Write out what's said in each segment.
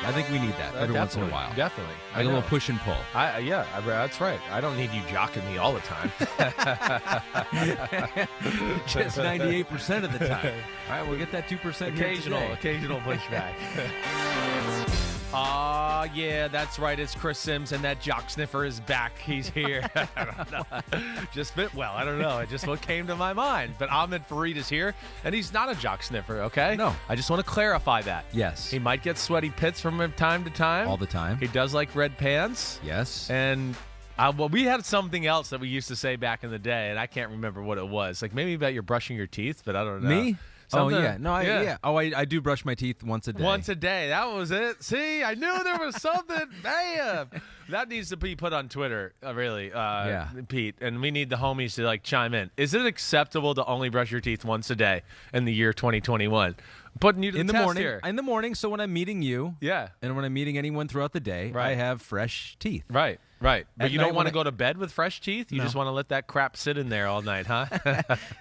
I think we need that every once in a while. Definitely. Like a little push and pull. That's right. I don't need you jocking me all the time. Just 98% of the time. All right, we'll get that 2% Occasional pushback. Yeah, that's right. It's Chris Sims, and that jock sniffer is back. He's here. I don't know. Just fit well. I don't know. It just what came to my mind. But Ahmed Fareed is here, and he's not a jock sniffer, okay? No. I just want to clarify that. Yes. He might get sweaty pits from time to time. All the time. He does like red pants. Yes. And well, we had something else that we used to say back in the day, and I can't remember what it was. Like maybe about your brushing your teeth, but I don't know. Me? Something, oh, yeah. No, yeah. Oh, I do brush my teeth once a day. Once a day. That was it. See, I knew there was something. Man, that needs to be put on Twitter, really, Pete. And we need the homies to, chime in. Is it acceptable to only brush your teeth once a day in the year 2021? Putting you to the test morning, here. In the morning, so when I'm meeting you, and when I'm meeting anyone throughout the day, I have fresh teeth. Right. But you don't want to go to bed with fresh teeth? You No. just want to let that crap sit in there all night, huh?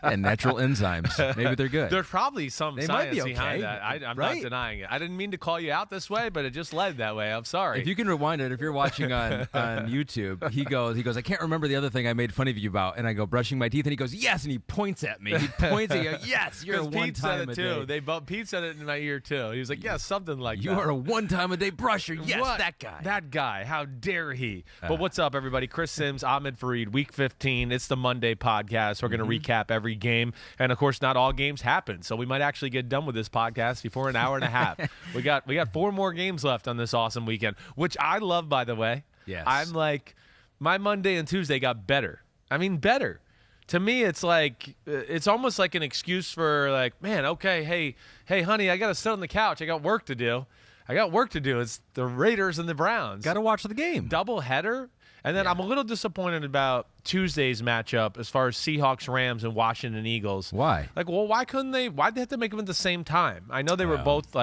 And natural enzymes. Maybe they're good. There's probably some They might science be okay, behind that. I'm not denying it. I didn't mean to call you out this way, but it just led that way. I'm sorry. If you can rewind it, if you're watching on YouTube, he goes, I can't remember the other thing I made fun of you about. And I go, brushing my teeth. And he goes, yes. And he points at me. He points at you. Yes, you're a Pete said one-time it a too. day. Pete said it in my ear too. He was like, yeah, something like that. You are a one-time-a-day brusher. Yes, What? that guy. That guy. How dare he? But what's up, everybody? Chris Sims, Ahmed Fareed, Week 15. It's the Monday podcast. We're going to recap every game. And, of course, not all games happen. So we might actually get done with this podcast before an hour and a half. We got 4 more games left on this awesome weekend, which I love, by the way. Yes. I'm like, my Monday and Tuesday got better. I mean, better. To me, it's like it's almost like an excuse for man, okay, hey, honey, I got to sit on the couch. I got work to do. It's the Raiders and the Browns. Got to watch the game. Double header. And then I'm a little disappointed about Tuesday's matchup as far as Seahawks, Rams, and Washington Eagles. Why? Why couldn't they? Why'd they have to make them at the same time? I know they were both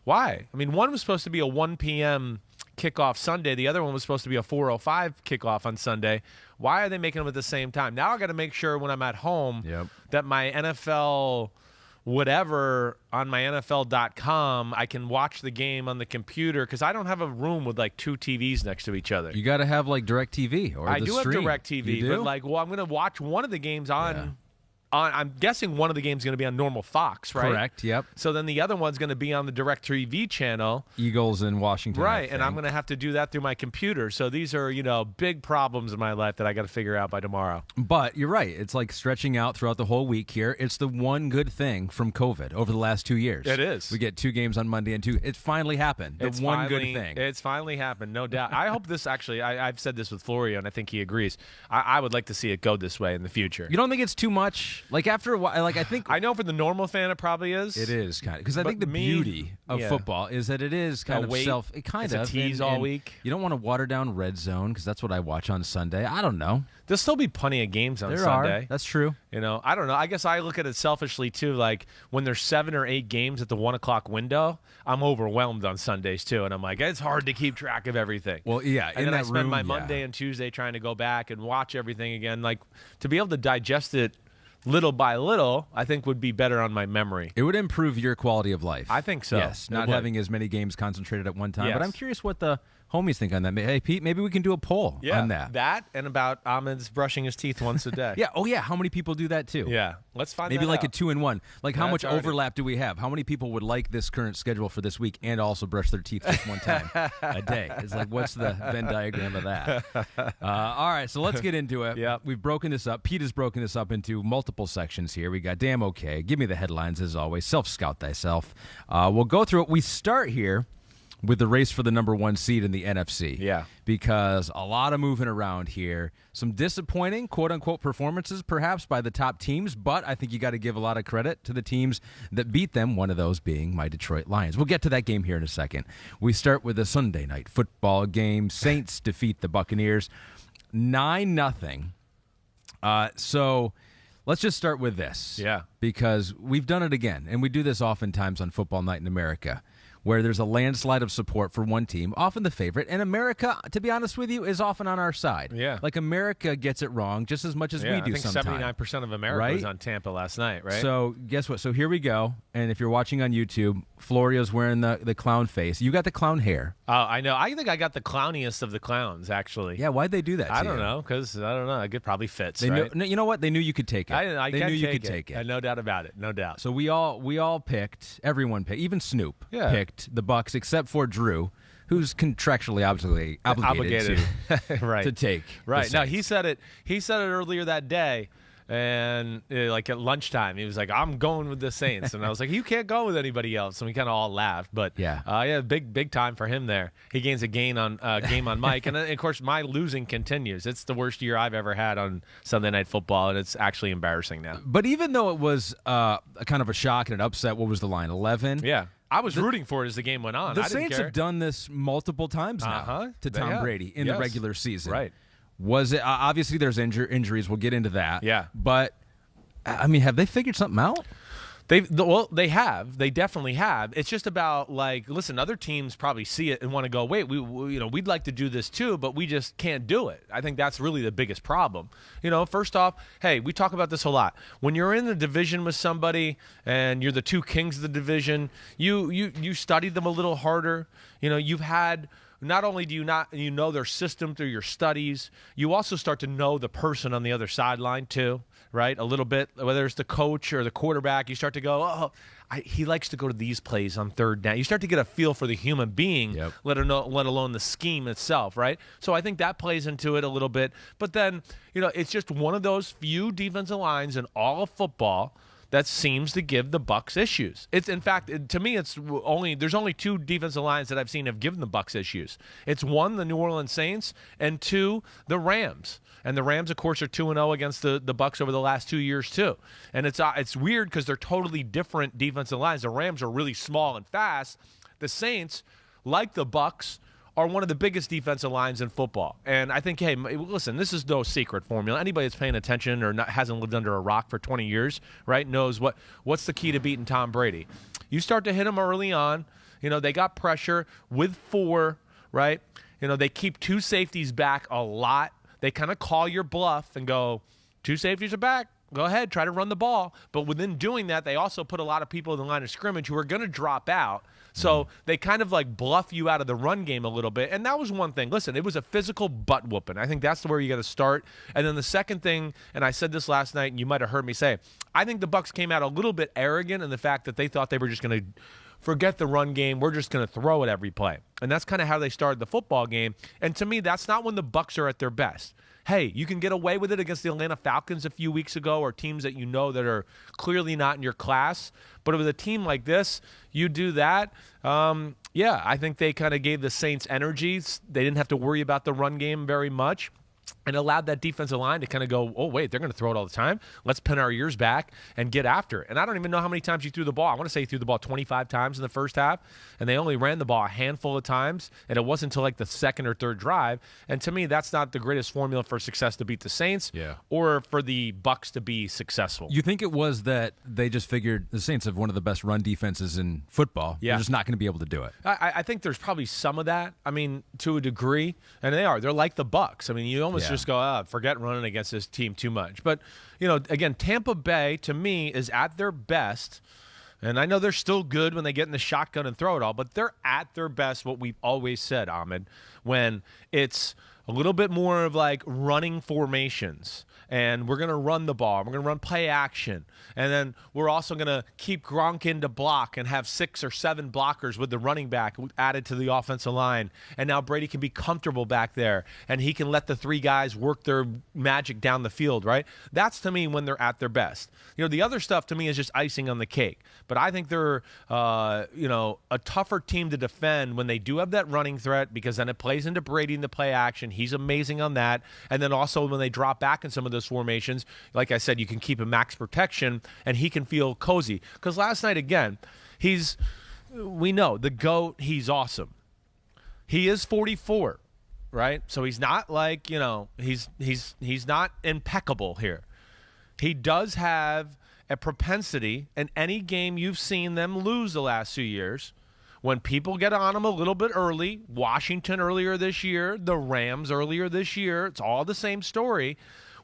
why? I mean, one was supposed to be a 1 p.m. kickoff Sunday. The other one was supposed to be a 4:05 kickoff on Sunday. Why are they making them at the same time? Now I got to make sure when I'm at home that my NFL whatever on my NFL.com, I can watch the game on the computer because I don't have a room with 2 TVs next to each other. You got to have DirecTV or I the do stream. have DirecTV, You do? but I'm going to watch one of the games on I'm guessing one of the games is going to be on normal Fox, right? Correct, yep. So then the other one's going to be on the DirecTV channel. Eagles in Washington. Right, and I'm going to have to do that through my computer. So these are, big problems in my life that I got to figure out by tomorrow. But you're right. It's like stretching out throughout the whole week here. It's the one good thing from COVID over the last 2 years. It is. We get 2 games on Monday and 2. It finally happened. Good thing. It's finally happened, no doubt. I hope this actually, I've said this with Florio, and I think he agrees. I would like to see it go this way in the future. You don't think it's too much? After a while, I know for the normal fan it probably is. It is kind of because I think the beauty of football is that it is kind of it's a tease all week. You don't want to water down Red Zone because that's what I watch on Sunday. I don't know. There'll still be plenty of games on Sunday. There are. That's true. I don't know. I guess I look at it selfishly too. When there's 7 or 8 games at the 1 o'clock window, I'm overwhelmed on Sundays too, and I'm like, it's hard to keep track of everything. Well, yeah, and then I spend my Monday and Tuesday trying to go back and watch everything again. To be able to digest it little by little, I think would be better on my memory. It would improve your quality of life. I think so. Yes, not having as many games concentrated at one time. Yes. But I'm curious what the homies think on that. Hey, Pete, maybe we can do a poll on that. That and about Ahmed's brushing his teeth once a day. Yeah. Oh, yeah. How many people do that too? Yeah. Let's find maybe that out. A 2-in-1. How much overlap do we have? How many people would like this current schedule for this week and also brush their teeth just one time a day? It's what's the Venn diagram of that? All right. So let's get into it. Yep. We've broken this up. Pete has broken this up into multiple sections here. We got damn okay. Give me the headlines as always. Self-scout thyself. We'll go through it. We start here with the race for the number 1 seed in the NFC. Yeah. Because a lot of moving around here. Some disappointing, quote-unquote, performances perhaps by the top teams, but I think you got to give a lot of credit to the teams that beat them, one of those being my Detroit Lions. We'll get to that game here in a second. We start with a Sunday night football game. Saints defeat the Buccaneers 9-0. So let's just start with this. Yeah. Because we've done it again, and we do this oftentimes on Football Night in America. where there's a landslide of support for one team, often the favorite. And America, to be honest with you, is often on our side. Yeah. Like America gets it wrong just as much as we do I think sometimes. 79% of America was on Tampa last night, right? So guess what? So here we go. And if you're watching on YouTube, Florio's wearing the clown face. You got the clown hair. Oh, I know. I think I got the clowniest of the clowns, actually. Yeah, why'd they do that? I don't know, because I don't know. It probably fits. They right? you know what? They knew you could take it. They knew you could take it. No doubt about it. No doubt. So we all picked. Everyone picked. Even Snoop picked the Bucks, except for Drew, who's contractually obligated to, right. to take. Right. The No, Saints. he said it earlier that day. And like at lunchtime, he was like, "I'm going with the Saints," and I was like, "You can't go with anybody else." And we kind of all laughed, but big time for him there. He gains a game on Mike, and of course, my losing continues. It's the worst year I've ever had on Sunday Night Football, and it's actually embarrassing now. But even though it was a kind of a shock and an upset, what was the line? 11. Yeah. I was rooting for it as the game went on. The Saints have done this multiple times now to Tom Brady in the regular season. Right. Was it obviously there's injuries? We'll get into that. Yeah. But I mean, have they figured something out? They have. They definitely have. It's just about listen, other teams probably see it and want to go, wait, we'd like to do this too, but we just can't do it. I think that's really the biggest problem. First off, hey, we talk about this a lot. When you're in the division with somebody and you're the two kings of the division, you study them a little harder. You've had. Not only do you know their system through your studies, you also start to know the person on the other sideline too, right? A little bit, whether it's the coach or the quarterback, you start to go, he likes to go to these plays on third down. You start to get a feel for the human being, let alone the scheme itself, right? So I think that plays into it a little bit. But then, it's just one of those few defensive lines in all of football that seems to give the Bucs issues. It's in fact, to me, there's only two defensive lines that I've seen have given the Bucs issues. It's one, the New Orleans Saints, and two, the Rams. And the Rams, of course, are 2-0 against the Bucs over the last 2 years too. And it's weird because they're totally different defensive lines. The Rams are really small and fast. The Saints, like the Bucs, are one of the biggest defensive lines in football. And I think, hey, listen, this is no secret formula. Anybody that's paying attention or hasn't lived under a rock for 20 years, right, knows what's the key to beating Tom Brady. You start to hit him early on. They got pressure with 4, right? They keep 2 safeties back a lot. They kind of call your bluff and go, 2 safeties are back. Go ahead, try to run the ball. But within doing that, they also put a lot of people in the line of scrimmage who are going to drop out. So they kind of bluff you out of the run game a little bit. And that was one thing. Listen, it was a physical butt whooping. I think that's where you got to start. And then the second thing, and I said this last night, and you might have heard me say, I think the Bucs came out a little bit arrogant in the fact that they thought they were just going to forget the run game. We're just going to throw it every play. And that's kind of how they started the football game. And to me, that's not when the Bucs are at their best. Hey, you can get away with it against the Atlanta Falcons a few weeks ago, or teams that that are clearly not in your class. But with a team like this, you do that. I think they kind of gave the Saints energies. They didn't have to worry about the run game very much, and allowed that defensive line to kind of go, oh, wait, they're going to throw it all the time. Let's pin our ears back and get after it. And I don't even know how many times you threw the ball. I want to say you threw the ball 25 times in the first half, and they only ran the ball a handful of times, and it wasn't until the second or third drive. And to me, that's not the greatest formula for success to beat the Saints or for the Bucs to be successful. You think it was that they just figured the Saints have one of the best run defenses in football. They're just not going to be able to do it. I think there's probably some of that, to a degree, and they're like the Bucs. You almost just go, forget running against this team too much. But, again, Tampa Bay, to me, is at their best. And I know they're still good when they get in the shotgun and throw it all, but they're at their best, what we've always said, Ahmed, when it's a little bit more of running formations. And we're going to run the ball. We're going to run play action. And then we're also going to keep Gronk in to block and have 6 or 7 blockers with the running back added to the offensive line. And now Brady can be comfortable back there. And he can let the 3 guys work their magic down the field, right? That's, to me, when they're at their best. The other stuff, to me, is just icing on the cake. But I think they're, a tougher team to defend when they do have that running threat, because then it plays into Brady in the play action. He's amazing on that. And then also when they drop back in some of those formations, like I said, you can keep a max protection and he can feel cozy. Because last night, again, we know the GOAT, he's awesome. He is 44, right? So he's not he's not impeccable here. He does have a propensity in any game you've seen them lose the last few years when people get on him a little bit early, Washington earlier this year, the Rams earlier this year, it's all the same story,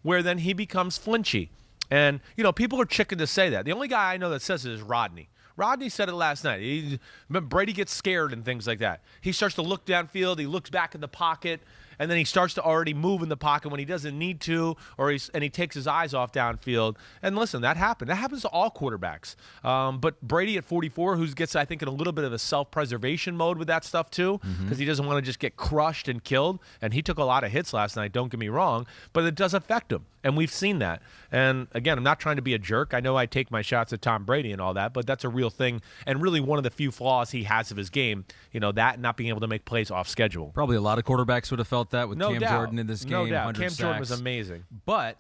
where then he becomes flinchy. And, people are chicken to say that. The only guy I know that says it is Rodney. Rodney said it last night. Brady gets scared and things like that. He starts to look downfield. He looks back in the pocket, and then he starts to already move in the pocket when he doesn't need to, and he takes his eyes off downfield. And listen, that happened. That happens to all quarterbacks. But Brady at 44, who gets, I think, in a little bit of a self-preservation mode with that stuff too, because he doesn't want to just get crushed and killed. And he took a lot of hits last night, don't get me wrong, but it does affect him. And we've seen that. And, again, I'm not trying to be a jerk. I know I take my shots at Tom Brady and all that, but that's a real thing and really one of the few flaws he has of his game, that not being able to make plays off schedule. Probably a lot of quarterbacks would have felt that with No Cam doubt. Jordan in this game. No doubt. 100 Cam Jordan sacks. was amazing. But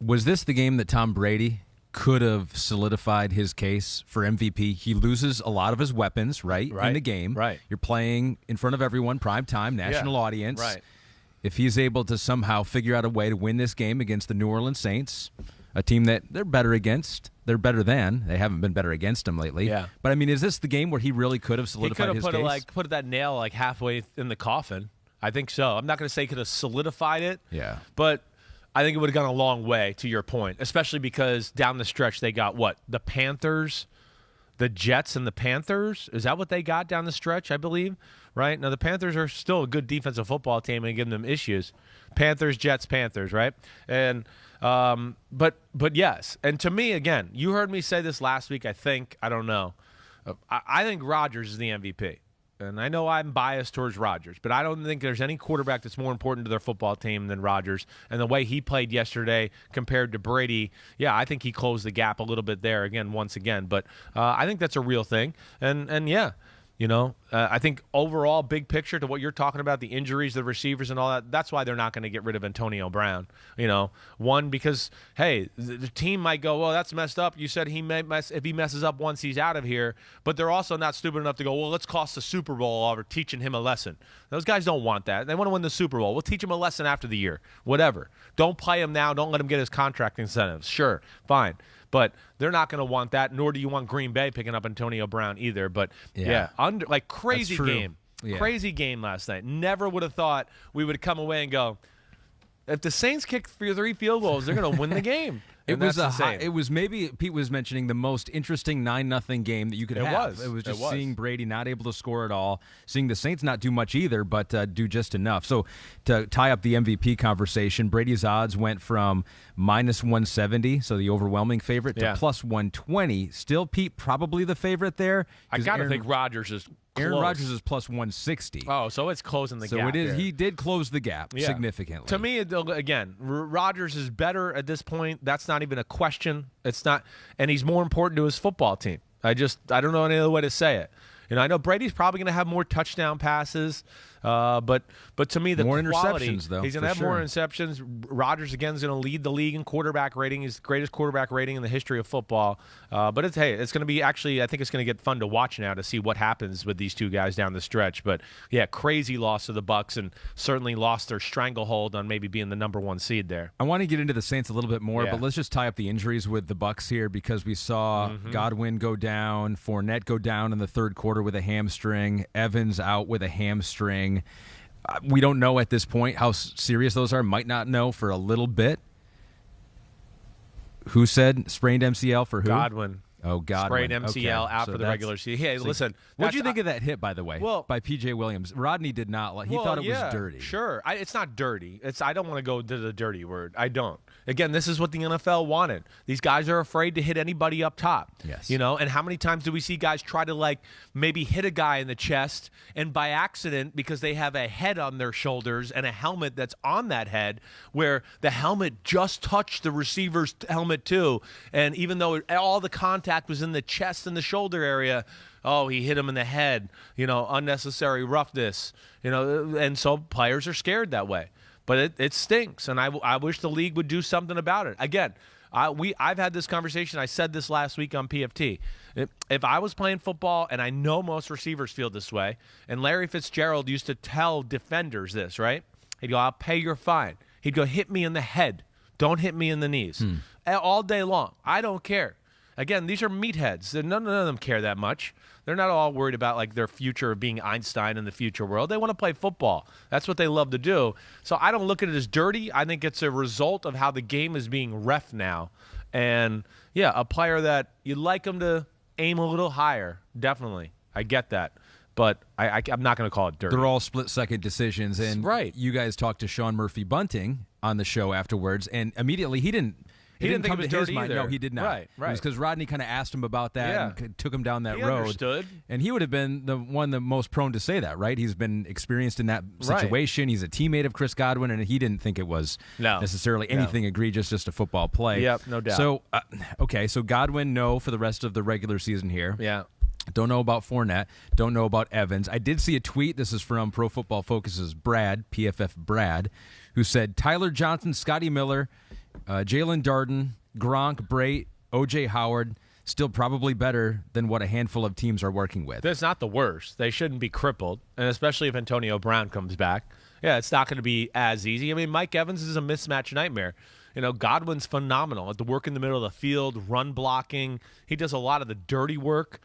was this the game that Tom Brady could have solidified his case for MVP? He loses a lot of his weapons, right. in the game. Right. You're playing in front of everyone, prime time, national audience. Right. If he's able to somehow figure out a way to win this game against the New Orleans Saints, a team that they're better against, they're better than. They haven't been better against them lately. Yeah. But, I mean, is this the game where he really could have solidified his case? He could have put that nail halfway in the coffin. I think so. I'm not going to say he could have solidified it. Yeah. But I think it would have gone a long way, to your point, especially because down the stretch they got what? The Panthers, the Jets, and the Panthers. Is that what they got down the stretch, I believe? Right? Now, the Panthers are still a good defensive football team and giving them issues. Panthers, Jets, Panthers, right? And but yes. And to me, again, you heard me say this last week, I think. I don't know. I think Rodgers is the MVP. And I know I'm biased towards Rodgers, but I don't think there's any quarterback that's more important to their football team than Rodgers. And the way he played yesterday compared to Brady, yeah, I think he closed the gap a little bit there once again. But I think that's a real thing. And yeah. I think overall, big picture to what you're talking about, the injuries, the receivers and all that, that's why they're not going to get rid of Antonio Brown. One, because, hey, the team might go, well, that's messed up. You said he may if he messes up once he's out of here. But they're also not stupid enough to go, well, let's cost the Super Bowl over teaching him a lesson. Those guys don't want that. They want to win the Super Bowl. We'll teach him a lesson after the year. Whatever. Don't play him now. Don't let him get his contract incentives. Sure, fine. But they're not going to want that, nor do you want Green Bay picking up Antonio Brown either. But, crazy game. Yeah. Crazy game last night. Never would have thought we would come away and go, if the Saints kick 3 field goals, they're going to win the game. It was maybe Pete was mentioning the most interesting 9-0 game that you could have. It was just seeing Brady not able to score at all, seeing the Saints not do much either, but do just enough. So to tie up the MVP conversation, Brady's odds went from -170, so the overwhelming favorite, to +120. Still, Pete, probably the favorite there. I got to think Rodgers is Aaron Rodgers is +160. Oh, so it's closing the gap. So it is. There. He did close the gap significantly. To me, again, Rodgers is better at this point. That's not even a question. It's not, and he's more important to his football team. I don't know any other way to say it. I know Brady's probably going to have more touchdown passes, but to me, the more quality, interceptions, though. He's going to have more interceptions. Rodgers, again, is going to lead the league in quarterback rating. He's the greatest quarterback rating in the history of football. But it's going to be I think it's going to get fun to watch now to see what happens with these two guys down the stretch. But, yeah, crazy loss to the Bucs and certainly lost their stranglehold on maybe being the number 1 seed there. I want to get into the Saints a little bit more, but let's just tie up the injuries with the Bucs here because we saw Godwin go down, Fournette go down in the third quarter with a hamstring, Evans out with a hamstring. We don't know at this point how serious those are. Might not know for a little bit. Who said sprained MCL for who? Godwin. Oh, Godwin. Sprained MCL out for the regular season. Hey, listen. What did you think of that hit, by the way, by P.J. Williams? Rodney did not like. He thought it was dirty. Sure. It's not dirty. I don't want to go to the dirty word. I don't. Again, this is what the NFL wanted. These guys are afraid to hit anybody up top. Yes. And how many times do we see guys try to maybe hit a guy in the chest and by accident because they have a head on their shoulders and a helmet that's on that head where the helmet just touched the receiver's helmet too, and even though all the contact was in the chest and the shoulder area, he hit him in the head, unnecessary roughness, and so players are scared that way. But it stinks, and I wish the league would do something about it. Again, I've had this conversation. I said this last week on PFT. If I was playing football, and I know most receivers feel this way, and Larry Fitzgerald used to tell defenders this, right? He'd go, I'll pay your fine. He'd go, hit me in the head. Don't hit me in the knees. All day long. I don't care. Again, these are meatheads. None of them care that much. They're not all worried about like their future of being Einstein in the future world. They want to play football. That's what they love to do. So I don't look at it as dirty. I think it's a result of how the game is being ref now. And, yeah, a player that you'd like him to aim a little higher, definitely. I get that. But I'm not going to call it dirty. They're all split-second decisions. And right. You guys talked to Sean Murphy-Bunting on the show afterwards, and immediately he didn't think come it was to his dirty mind. either. No, he did not. Right. It was because Rodney kind of asked him about that and took him down that he road. Understood. And he would have been the most prone to say that, right? He's been experienced in that situation. Right. He's a teammate of Chris Godwin, and he didn't think it was necessarily anything egregious, just a football play. Yep, no doubt. So, so Godwin, no, for the rest of the regular season here. Yeah. Don't know about Fournette. Don't know about Evans. I did see a tweet. This is from Pro Football Focus's Brad, PFF Brad, who said Tyler Johnson, Scotty Miller, Jalen Darden, Gronk, Brait, O.J. Howard, still probably better than what a handful of teams are working with. That's not the worst. They shouldn't be crippled, and especially if Antonio Brown comes back. Yeah, it's not going to be as easy. I mean, Mike Evans is a mismatch nightmare. You know, Godwin's phenomenal at the work in the middle of the field, run blocking. He does a lot of the dirty work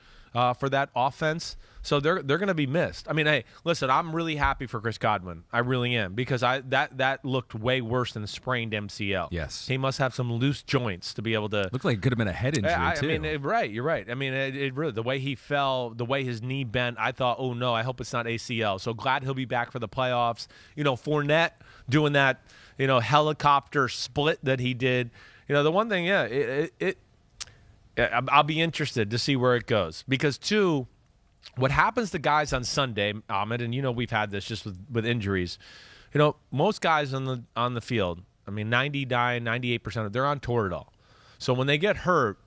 for that offense. So they're going to be missed. I mean, hey, listen, I'm really happy for Chris Godwin. I really am, because that looked way worse than a sprained MCL. Yes. He must have some loose joints to be able to. Looked like it could have been a head injury, too. I mean, right, you're right. I mean, it really, the way he fell, the way his knee bent, I thought, oh, no, I hope it's not ACL. So glad he'll be back for the playoffs. You know, Fournette doing that, you know, helicopter split that he did. You know, the one thing, I'll be interested to see where it goes. Because, too, what happens to guys on Sunday, Ahmed, and you know we've had this just with injuries. You know, most guys on the field, I mean, 98% of them, they're on Toradol. So when they get hurt,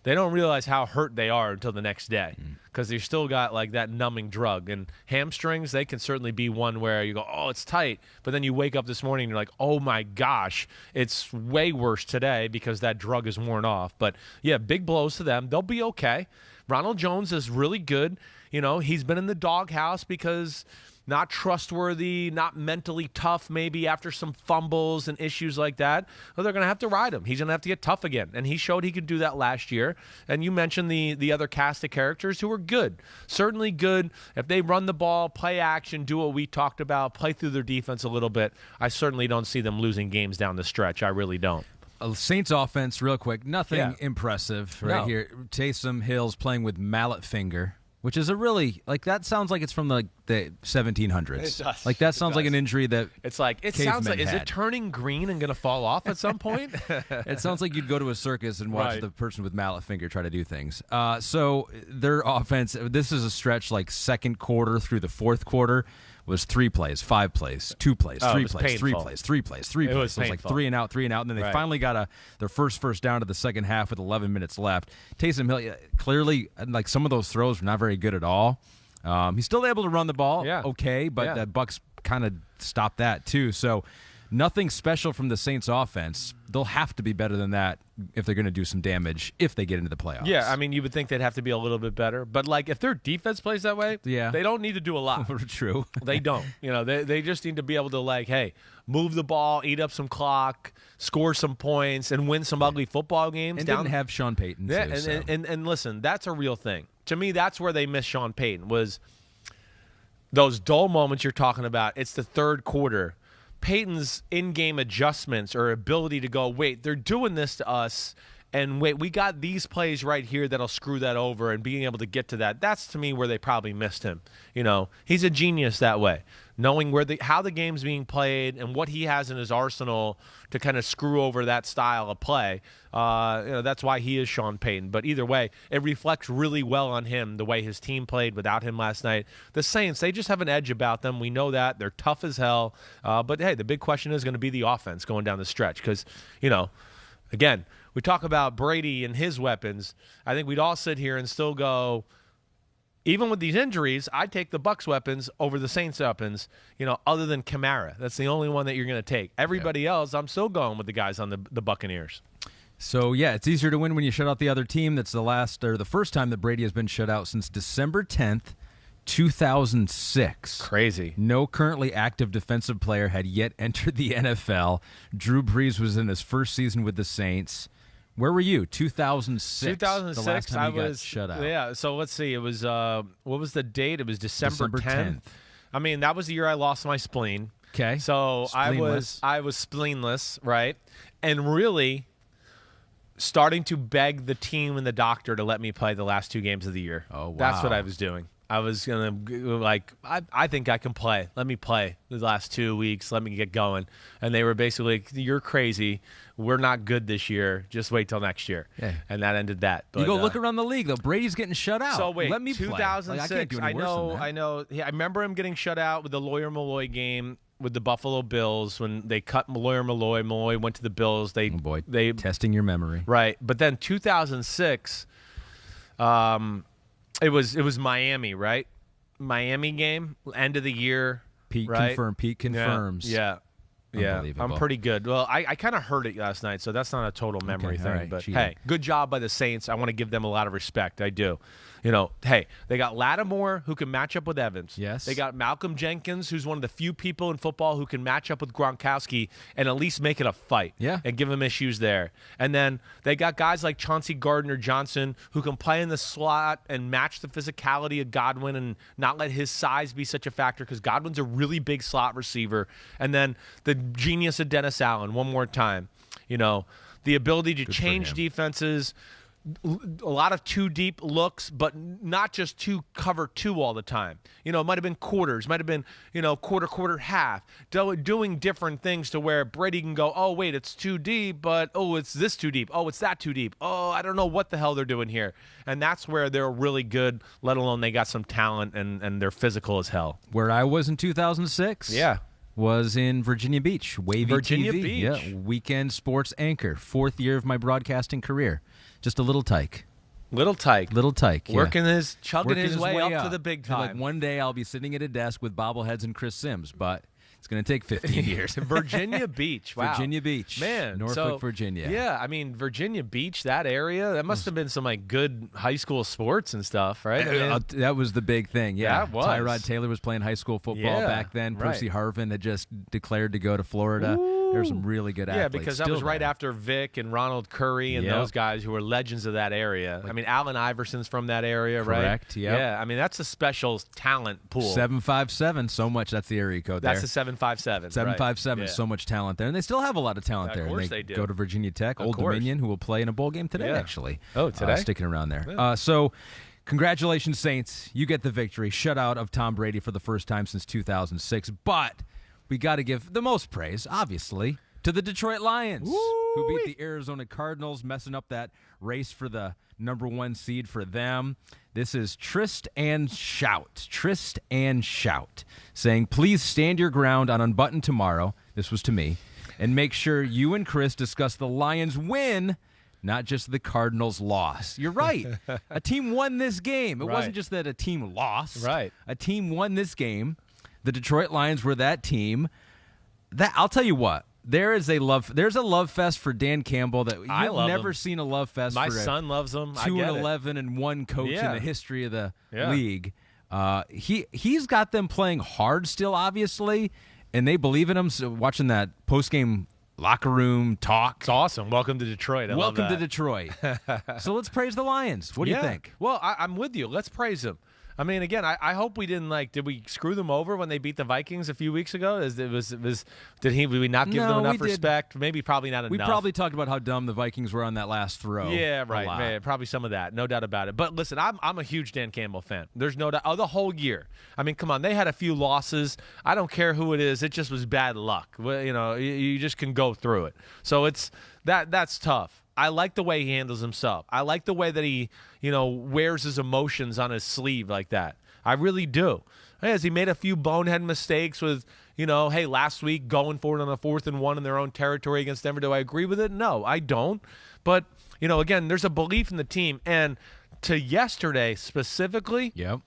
they don't realize how hurt they are until the next day, because they've still got like that numbing drug. And hamstrings, they can certainly be one where you go, oh, it's tight. But then you wake up this morning and you're like, oh, my gosh, it's way worse today because that drug is worn off. But, yeah, big blows to them. They'll be okay. Ronald Jones is really good. You know, he's been in the doghouse because not trustworthy, not mentally tough, maybe after some fumbles and issues like that. Well, they're going to have to ride him. He's going to have to get tough again. And he showed he could do that last year. And you mentioned the other cast of characters who are good. Certainly good. If they run the ball, play action, do what we talked about, play through their defense a little bit, I certainly don't see them losing games down the stretch. I really don't. Saints offense, real quick, nothing impressive here. Taysom Hill's playing with mallet finger, which is a really, like, that sounds like it's from the 1700s. It does. Like, that sounds like an injury that it's like, it sounds like, is it turning green and going to fall off at some point? It sounds like you'd go to a circus and watch the person with mallet finger try to do things. So their offense, this is a stretch like second quarter through the fourth quarter, was 3 plays, 5 plays, 2 plays, 3 plays, 3 plays, 3 plays, 3 plays. Was so it was like 3 and out, and then they finally got their first down to the second half with 11 minutes left. Taysom Hill, clearly, like, some of those throws were not very good at all. He's still able to run the ball, okay, but the Bucs kind of stopped that too. So nothing special from the Saints offense. They'll have to be better than that if they're going to do some damage if they get into the playoffs. Yeah, I mean, you would think they'd have to be a little bit better. But, like, if their defense plays that way, they don't need to do a lot. True. They don't. You know, they just need to be able to, like, hey, move the ball, eat up some clock, score some points, and win some ugly football games. And didn't have Sean Payton, too. And listen, that's a real thing. To me, that's where they missed Sean Payton, was those dull moments you're talking about. It's the third quarter. Peyton's in-game adjustments or ability to go, wait, they're doing this to us, and wait, we got these plays right here that'll screw that over, and being able to get to that, that's to me where they probably missed him. You know, he's a genius that way, knowing how the game's being played and what he has in his arsenal to kind of screw over that style of play. You know, that's why he is Sean Payton. But either way, it reflects really well on him, the way his team played without him last night. The Saints, they just have an edge about them. We know that. They're tough as hell. But, hey, the big question is going to be the offense going down the stretch because, you know, again, we talk about Brady and his weapons. I think we'd all sit here and still go, even with these injuries, I'd take the Bucs weapons over the Saints weapons, you know, other than Kamara. That's the only one that you're going to take. Everybody else, I'm still going with the guys on the Buccaneers. So, yeah, it's easier to win when you shut out the other team. That's the first time that Brady has been shut out since December 10th, 2006. Crazy. No currently active defensive player had yet entered the NFL. Drew Brees was in his first season with the Saints. Where were you? 2006. 2006. The last time you got was shut out. Yeah. So let's see. It was what was the date? It was December 10th. 10th. I mean, that was the year I lost my spleen. Okay. So Spleenless. I was spleenless, right? And really starting to beg the team and the doctor to let me play the last 2 games of the year. Oh, wow. That's what I was doing. I was going to, like, I think I can play. Let me play the last 2 weeks. Let me get going. And they were basically like, you're crazy. We're not good this year. Just wait till next year. Yeah. And that ended that. But, You go look around the league, though. Brady's getting shut out. So wait, let me 2006. play. Like, I can't do any worse than that. I know. Yeah, I remember him getting shut out with the Lawyer Malloy game with the Buffalo Bills when they cut Lawyer Malloy. Malloy went to the Bills. Oh boy, testing your memory. Right, but then 2006, it was Miami, right? Miami game, end of the year. Pete right? confirms. Yeah. Unbelievable. I'm pretty good. Well, I kind of heard it last night, so that's not a total memory Okay, thing. all right, But cheating. hey, good job by the Saints. I want to give them a lot of respect. I do. You know, hey, they got Lattimore who can match up with Evans. Yes. They got Malcolm Jenkins, who's one of the few people in football who can match up with Gronkowski and at least make it a fight. Yeah. And give him issues there. And then they got guys like Chauncey Gardner-Johnson who can play in the slot and match the physicality of Godwin and not let his size be such a factor because Godwin's a really big slot receiver. And then the genius of Dennis Allen, one more time. You know, the ability to change defenses, a lot of 2 deep looks, but not just 2 cover 2 all the time. You know, it might have been quarters, might have been, you know, quarter, half, doing different things to where Brady can go, oh, wait, it's too deep, but, oh, it's this too deep. Oh, it's that too deep. Oh, I don't know what the hell they're doing here. And that's where they're really good, let alone they got some talent and they're physical as hell. Where I was in 2006. Yeah. Was in Virginia Beach, Wavy Virginia TV. Beach. Yeah, weekend sports anchor, 4th year of my broadcasting career. Just a little tyke. Little Tyke. Yeah. Chugging his way up to the big time. Like one day I'll be sitting at a desk with bobbleheads and Chris Sims, but it's going to take 15 years. Virginia Beach. Wow. Virginia Beach. Man. Norfolk, Virginia. Yeah, I mean, Virginia Beach, that area, that must have been some, like, good high school sports and stuff, right? I mean, That was the big thing, yeah. That was. Tyrod Taylor was playing high school football Yeah, back then. right. Percy Harvin had just declared to go to Florida. There were some really good athletes. yeah, because that still was right there. after Vic and Ronald Curry and Yep. those guys who were legends of that area. I mean, Allen Iverson's from that area, right? Correct, yep. Yeah, I mean, that's a special talent pool. 757, so much. That's the area code That's there. a 757. 757 right. is so much talent there, and they still have a lot of talent there. Of course And they do. Go to Virginia Tech, Old course. Dominion, who will play in a bowl game today, Yeah. actually. Oh, today? Sticking around there. So, congratulations, Saints. You get the victory. Shutout of Tom Brady for the first time since 2006. But we got to give the most praise, obviously, to the Detroit Lions, who beat the Arizona Cardinals, messing up that race for the #1 seed for them. This is Trist and Shout, saying, please stand your ground on Unbuttoned tomorrow. This was to me. And make sure you and Chris discuss the Lions win, not just the Cardinals loss. You're right. A team won this game. It Right. wasn't just that a team lost. Right. A team won this game. The Detroit Lions were that team. That I'll tell you what. There's a love fest for Dan Campbell that I you've love never him. seen a love fest My for son loves them. I 2-11 and 1 coach in Yeah. the history of the Yeah. league. He's got them playing hard still, obviously, and they believe in him. So watching that post-game locker room talk. It's awesome. Welcome to Detroit. I love Welcome to that. Detroit. So let's praise the Lions. What do you think? Well, I'm with you. Let's praise them. I mean, again, I hope we didn't did we screw them over when they beat the Vikings a few weeks ago? Did we not give them No, enough we did. respect? Maybe probably not enough. We probably talked about how dumb the Vikings were on that last throw. Yeah, a right. lot. Man, probably some of that. No doubt about it. But listen, I'm a huge Dan Campbell fan. There's no doubt. Oh, the whole year. I mean, come on. They had a few losses. I don't care who it is. It just was bad luck. Well, you know, you just can go through it. So that's tough. I like the way he handles himself. I like the way that he, wears his emotions on his sleeve like that. I really do. Has he made a few bonehead mistakes with, hey, last week going for it on a 4th and 1 in their own territory against Denver? Do I agree with it? No, I don't. But, again, there's a belief in the team. And to yesterday specifically, Yep.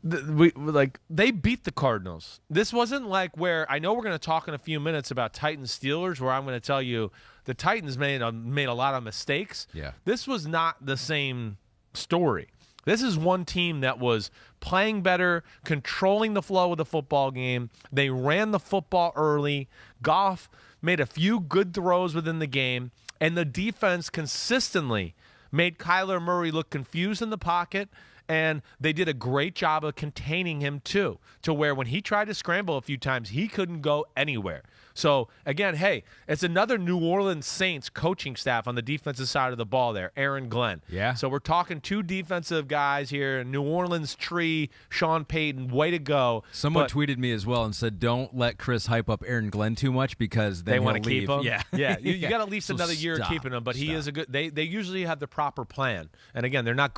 they beat the Cardinals. This wasn't like where I know we're going to talk in a few minutes about Titans Steelers, where I'm going to tell you the Titans made a lot of mistakes. Yeah. This was not the same story. This is one team that was playing better, controlling the flow of the football game. They ran the football early. Goff made a few good throws within the game, and the defense consistently made Kyler Murray look confused in the pocket, and they did a great job of containing him too, to where when he tried to scramble a few times, he couldn't go anywhere. So, again, hey, it's another New Orleans Saints coaching staff on the defensive side of the ball there, Aaron Glenn. Yeah. So we're talking two defensive guys here, New Orleans tree, Sean Payton, way to go. Someone tweeted me as well and said, don't let Chris hype up Aaron Glenn too much because then they want to leave. keep him. Yeah. Yeah. You got at least So another year stop. keeping him, but he Stop. is a good. They usually have the proper plan. And again, they're not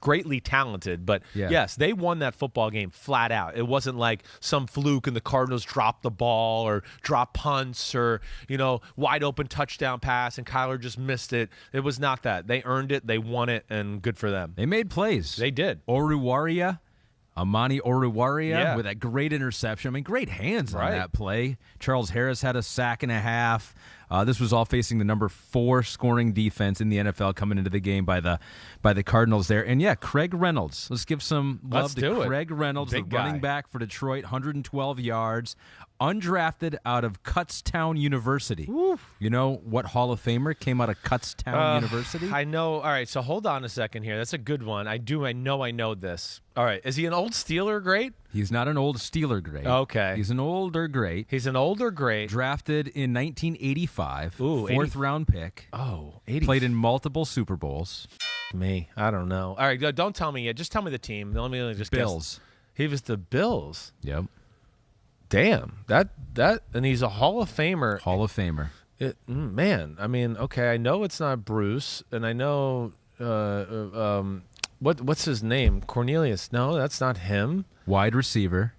greatly talented, but Yeah. yes, they won that football game flat out. It wasn't like some fluke and the Cardinals dropped the ball or dropped punts or wide open touchdown pass and Kyler just missed it. It was not that. They earned it. They won it, and good for them. They made plays. They did. Amani Oruwariya Yeah. with that great interception. I mean, great hands on Right. that play. Charles Harris had a sack and a half. This was all facing the number 4 scoring defense in the NFL coming into the game by the Cardinals there. And yeah, Craig Reynolds. Let's give some love Let's to do it. Craig Reynolds, Big the running guy. back for Detroit, 112 yards, undrafted out of Kutztown University. You know what Hall of Famer came out of Kutztown University? I know. All right, so hold on a second here. That's a good one. I know this. All right, is he an old Steeler great? He's not an old Steeler great. Okay. He's an older great. He's an older great. Drafted in 1985, Ooh, 4th round pick. Oh, 80. Played in multiple Super Bowls. Me. I don't know. All right, don't tell me yet. Just tell me the team. Let me just guess. Bills. He was the Bills. Yep. Damn. That and he's a Hall of Famer. Hall of Famer. Man, I mean, okay, I know it's not Bruce, and I know what's his name? Cornelius. No, that's not him. Wide receiver.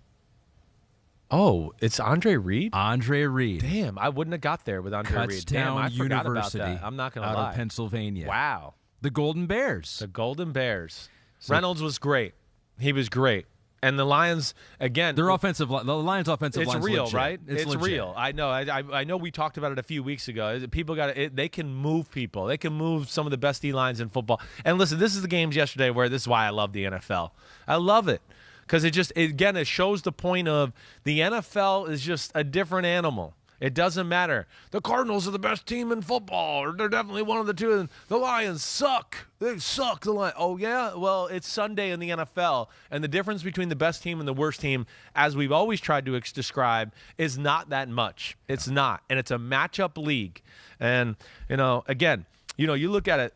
Oh, it's Andre Reed? Andre Reed. Damn, I wouldn't have got there with Andre Reed. Damn, I Kutztown forgot University. about that. I'm not going to out lie. of Pennsylvania. Wow. The Golden Bears. The Golden Bears. Reynolds was great. He was great. And the Lions, again, Their offensive line, the Lions' offensive it's line's real, legit. right? It's legit. real. I know. I know. We talked about it a few weeks ago. People they can move people. They can move some of the best D lines in football. And listen, this is the games yesterday where this is why I love the NFL. I love it because it shows the point of the NFL is just a different animal. It doesn't matter. The Cardinals are the best team in football, or they're definitely one of the two. And the Lions suck. They suck. The Lions. Oh, yeah? Well, it's Sunday in the NFL, and the difference between the best team and the worst team, as we've always tried to describe, is not that much. It's not. And it's a matchup league. And, again, you look at it,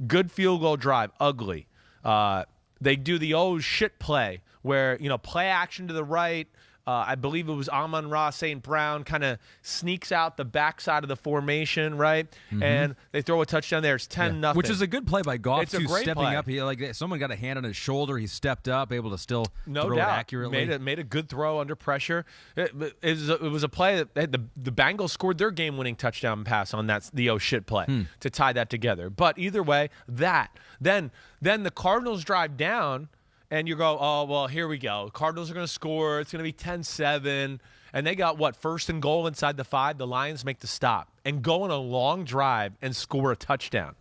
good field goal drive, ugly. They do the shit play where, play action to the right. I believe it was Amon-Ra St. Brown kind of sneaks out the backside of the formation, right? Mm-hmm. And they throw a touchdown there. It's 10-0. Which is a good play by Goff, It's a too, great stepping play. up. He someone got a hand on his shoulder. He stepped up, able to still throw it accurately. Made a good throw under pressure. It was a play that the Bengals scored their game-winning touchdown pass on the shit play to tie that together. But either way, then the Cardinals drive down. And you go, oh, well, here we go. Cardinals are going to score. It's going to be 10-7. And they got, first and goal inside the 5. The Lions make the stop and go on a long drive and score a touchdown.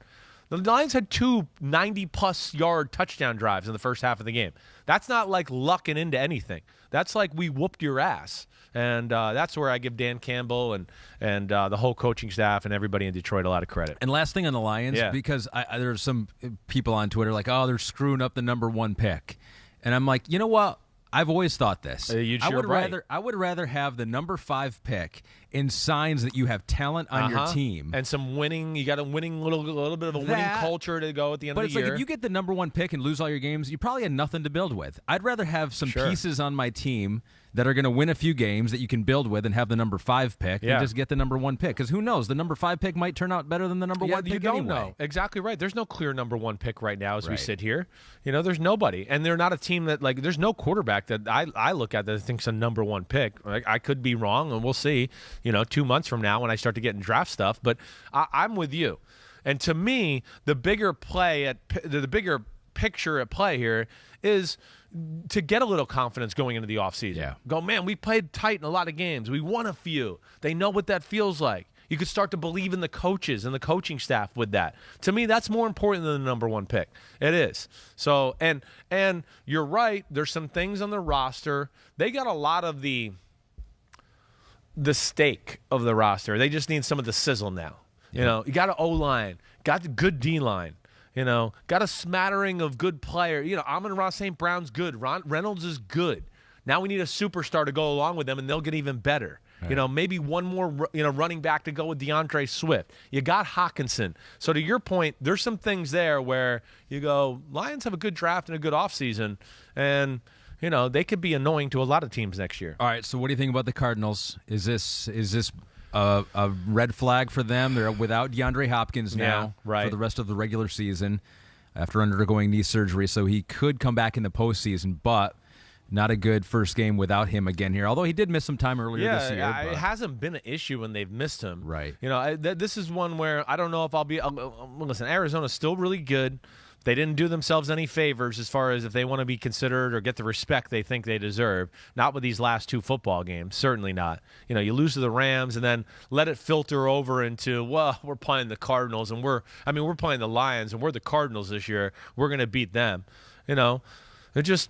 The Lions had 2 90-plus yard touchdown drives in the first half of the game. That's not like lucking into anything. That's like we whooped your ass. And that's where I give Dan Campbell and the whole coaching staff and everybody in Detroit a lot of credit. And last thing on the Lions, because there's some people on Twitter like, oh, they're screwing up the number 1 pick. And I'm like, you know what? I've always thought this. I would rather have the number 5 pick in signs that you have talent on your team and some winning. You got a winning little bit of a winning culture to go at the end of the year. But it's like if you get the number 1 pick and lose all your games, you probably had nothing to build with. I'd rather have some pieces on my team that are going to win a few games that you can build with and have the number 5 pick and just get the number 1 pick. Because who knows? The number 5 pick might turn out better than the number 1 pick. You don't anyway. know. Exactly right. There's no clear number 1 pick right now as we sit here. There's nobody. And they're not a team that, there's no quarterback that I look at that thinks a number 1 pick. I could be wrong, and we'll see, 2 months from now when I start to get in draft stuff. But I'm with you. And to me, the bigger picture at play here is to get a little confidence going into the offseason. Yeah. Go, man, we played tight in a lot of games. We won a few. They know what that feels like. You could start to believe in the coaches and the coaching staff with that. To me, that's more important than the number 1 pick. It is. So, and you're right. There's some things on the roster. They got a lot of the the steak of the roster. They just need some of the sizzle now. You know, you got an O-line, got the good D-line, you know, got a smattering of good player. You know, Amon-Ra St. Brown's good. Ron Reynolds is good. Now we need a superstar to go along with them, and they'll get even better. Right. You know, maybe one more, running back to go with DeAndre Swift. You got Hockenson. So to your point, there's some things there where you go, Lions have a good draft and a good offseason, and – they could be annoying to a lot of teams next year. All right, so what do you think about the Cardinals? Is this a red flag for them? They're without DeAndre Hopkins now for the rest of the regular season after undergoing knee surgery, so he could come back in the postseason, but not a good first game without him again here, although he did miss some time earlier this year. Yeah, it hasn't been an issue when they've missed him. Right. This is one where I don't know if I'll be listen, Arizona's still really good. They didn't do themselves any favors as far as if they want to be considered or get the respect they think they deserve. Not with these last 2 football games. Certainly not. You lose to the Rams and then let it filter over into, well, we're playing the Cardinals and we're playing the Lions and we're the Cardinals this year. We're going to beat them. It just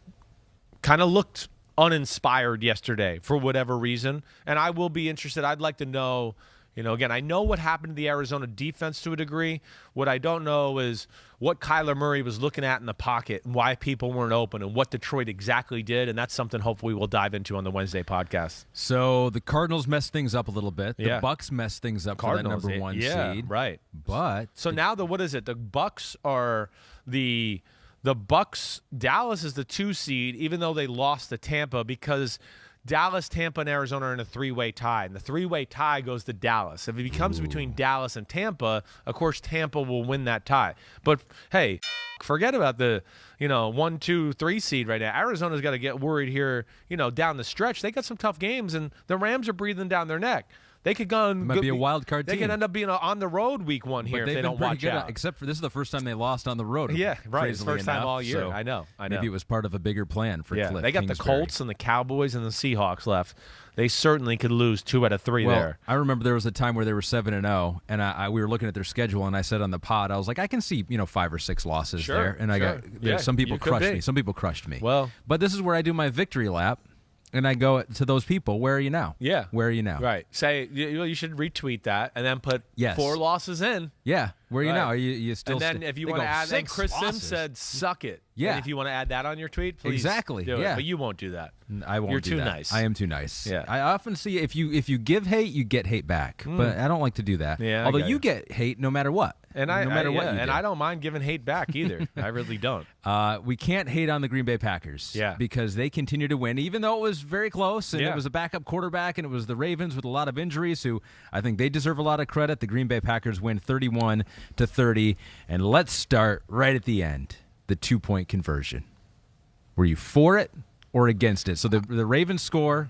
kind of looked uninspired yesterday for whatever reason. And I will be interested. I'd like to know, again, I know what happened to the Arizona defense to a degree. What I don't know is what Kyler Murray was looking at in the pocket and why people weren't open and what Detroit exactly did, and that's something hopefully we'll dive into on the Wednesday podcast. So the Cardinals messed things up a little bit. The Bucks messed things up for that number 1 seed. Right. But so now what is it? The Bucks are the Bucks. Dallas is the 2 seed, even though they lost to Tampa because Dallas, Tampa, and Arizona are in a 3-way tie, and the 3-way tie goes to Dallas. If it becomes between Dallas and Tampa, of course Tampa will win that tie. But hey, forget about the 1, 2, 3 seed right now. Arizona's got to get worried here. Down the stretch, they got some tough games, and the Rams are breathing down their neck. They could go. It might be a wild card team. They could end up being on the road week 1 here if they don't watch out. Except for this is the first time they lost on the road. Yeah, right. It's the first time all year. So I know. Maybe it was part of a bigger plan for Cliff They got Kingsbury. the Colts and the Cowboys and the Seahawks left. They certainly could lose 2 out of 3 there. I remember there was a time where they were 7-0, and we were looking at their schedule, and I said on the pod, I was like, I can see 5 or 6 losses there, and I got some people crushed me. Some people crushed me. Well, but this is where I do my victory lap. And I go to those people, where are you now? Yeah. Where are you now? Right. Say, you should retweet that and then put 4 losses in. Yeah. Where are you now? Are you still? And then if you want to add, and Chris Sims said, suck it. Yeah. And if you want to add that on your tweet, please exactly. do it. But you won't do that. I won't. You're do too that. nice. I am too nice. Yeah. I often see if you give hate, you get hate back. But I don't like to do that. Yeah. Although you get hate no matter what. And no matter what you do. And I don't mind giving hate back either. I really don't. We can't hate on the Green Bay Packers. Yeah. Because they continue to win, even though it was very close and it was a backup quarterback and it was the Ravens with a lot of injuries who I think they deserve a lot of credit. The Green Bay Packers win 31-30. And let's start right at the end, the 2-point conversion. Were you for it or against it? So the Ravens score.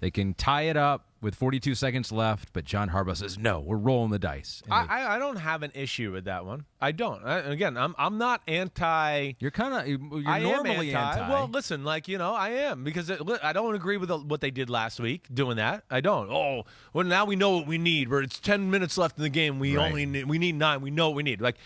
They can tie it up with 42 seconds left, but John Harbaugh says, no, we're rolling the dice. I don't have an issue with that one. I don't. Again, I'm not anti. You're normally anti. Well, listen, I am because I don't agree with what they did last week doing that. I don't. Oh, well, now we know what we need. Where it's 10 minutes left in the game, we need 9. We know what we need. Like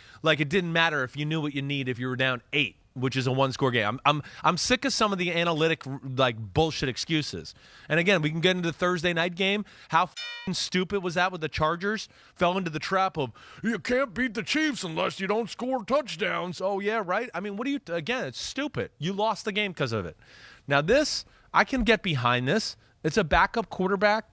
it didn't matter if you knew what you need if you were down 8. Which is a 1-score game. I'm sick of some of the analytic bullshit excuses. And again, we can get into the Thursday night game. How stupid was that with the Chargers? Fell into the trap of you can't beat the Chiefs unless you don't score touchdowns. Oh yeah, right. I mean, again? It's stupid. You lost the game because of it. Now this, I can get behind this. It's a backup quarterback.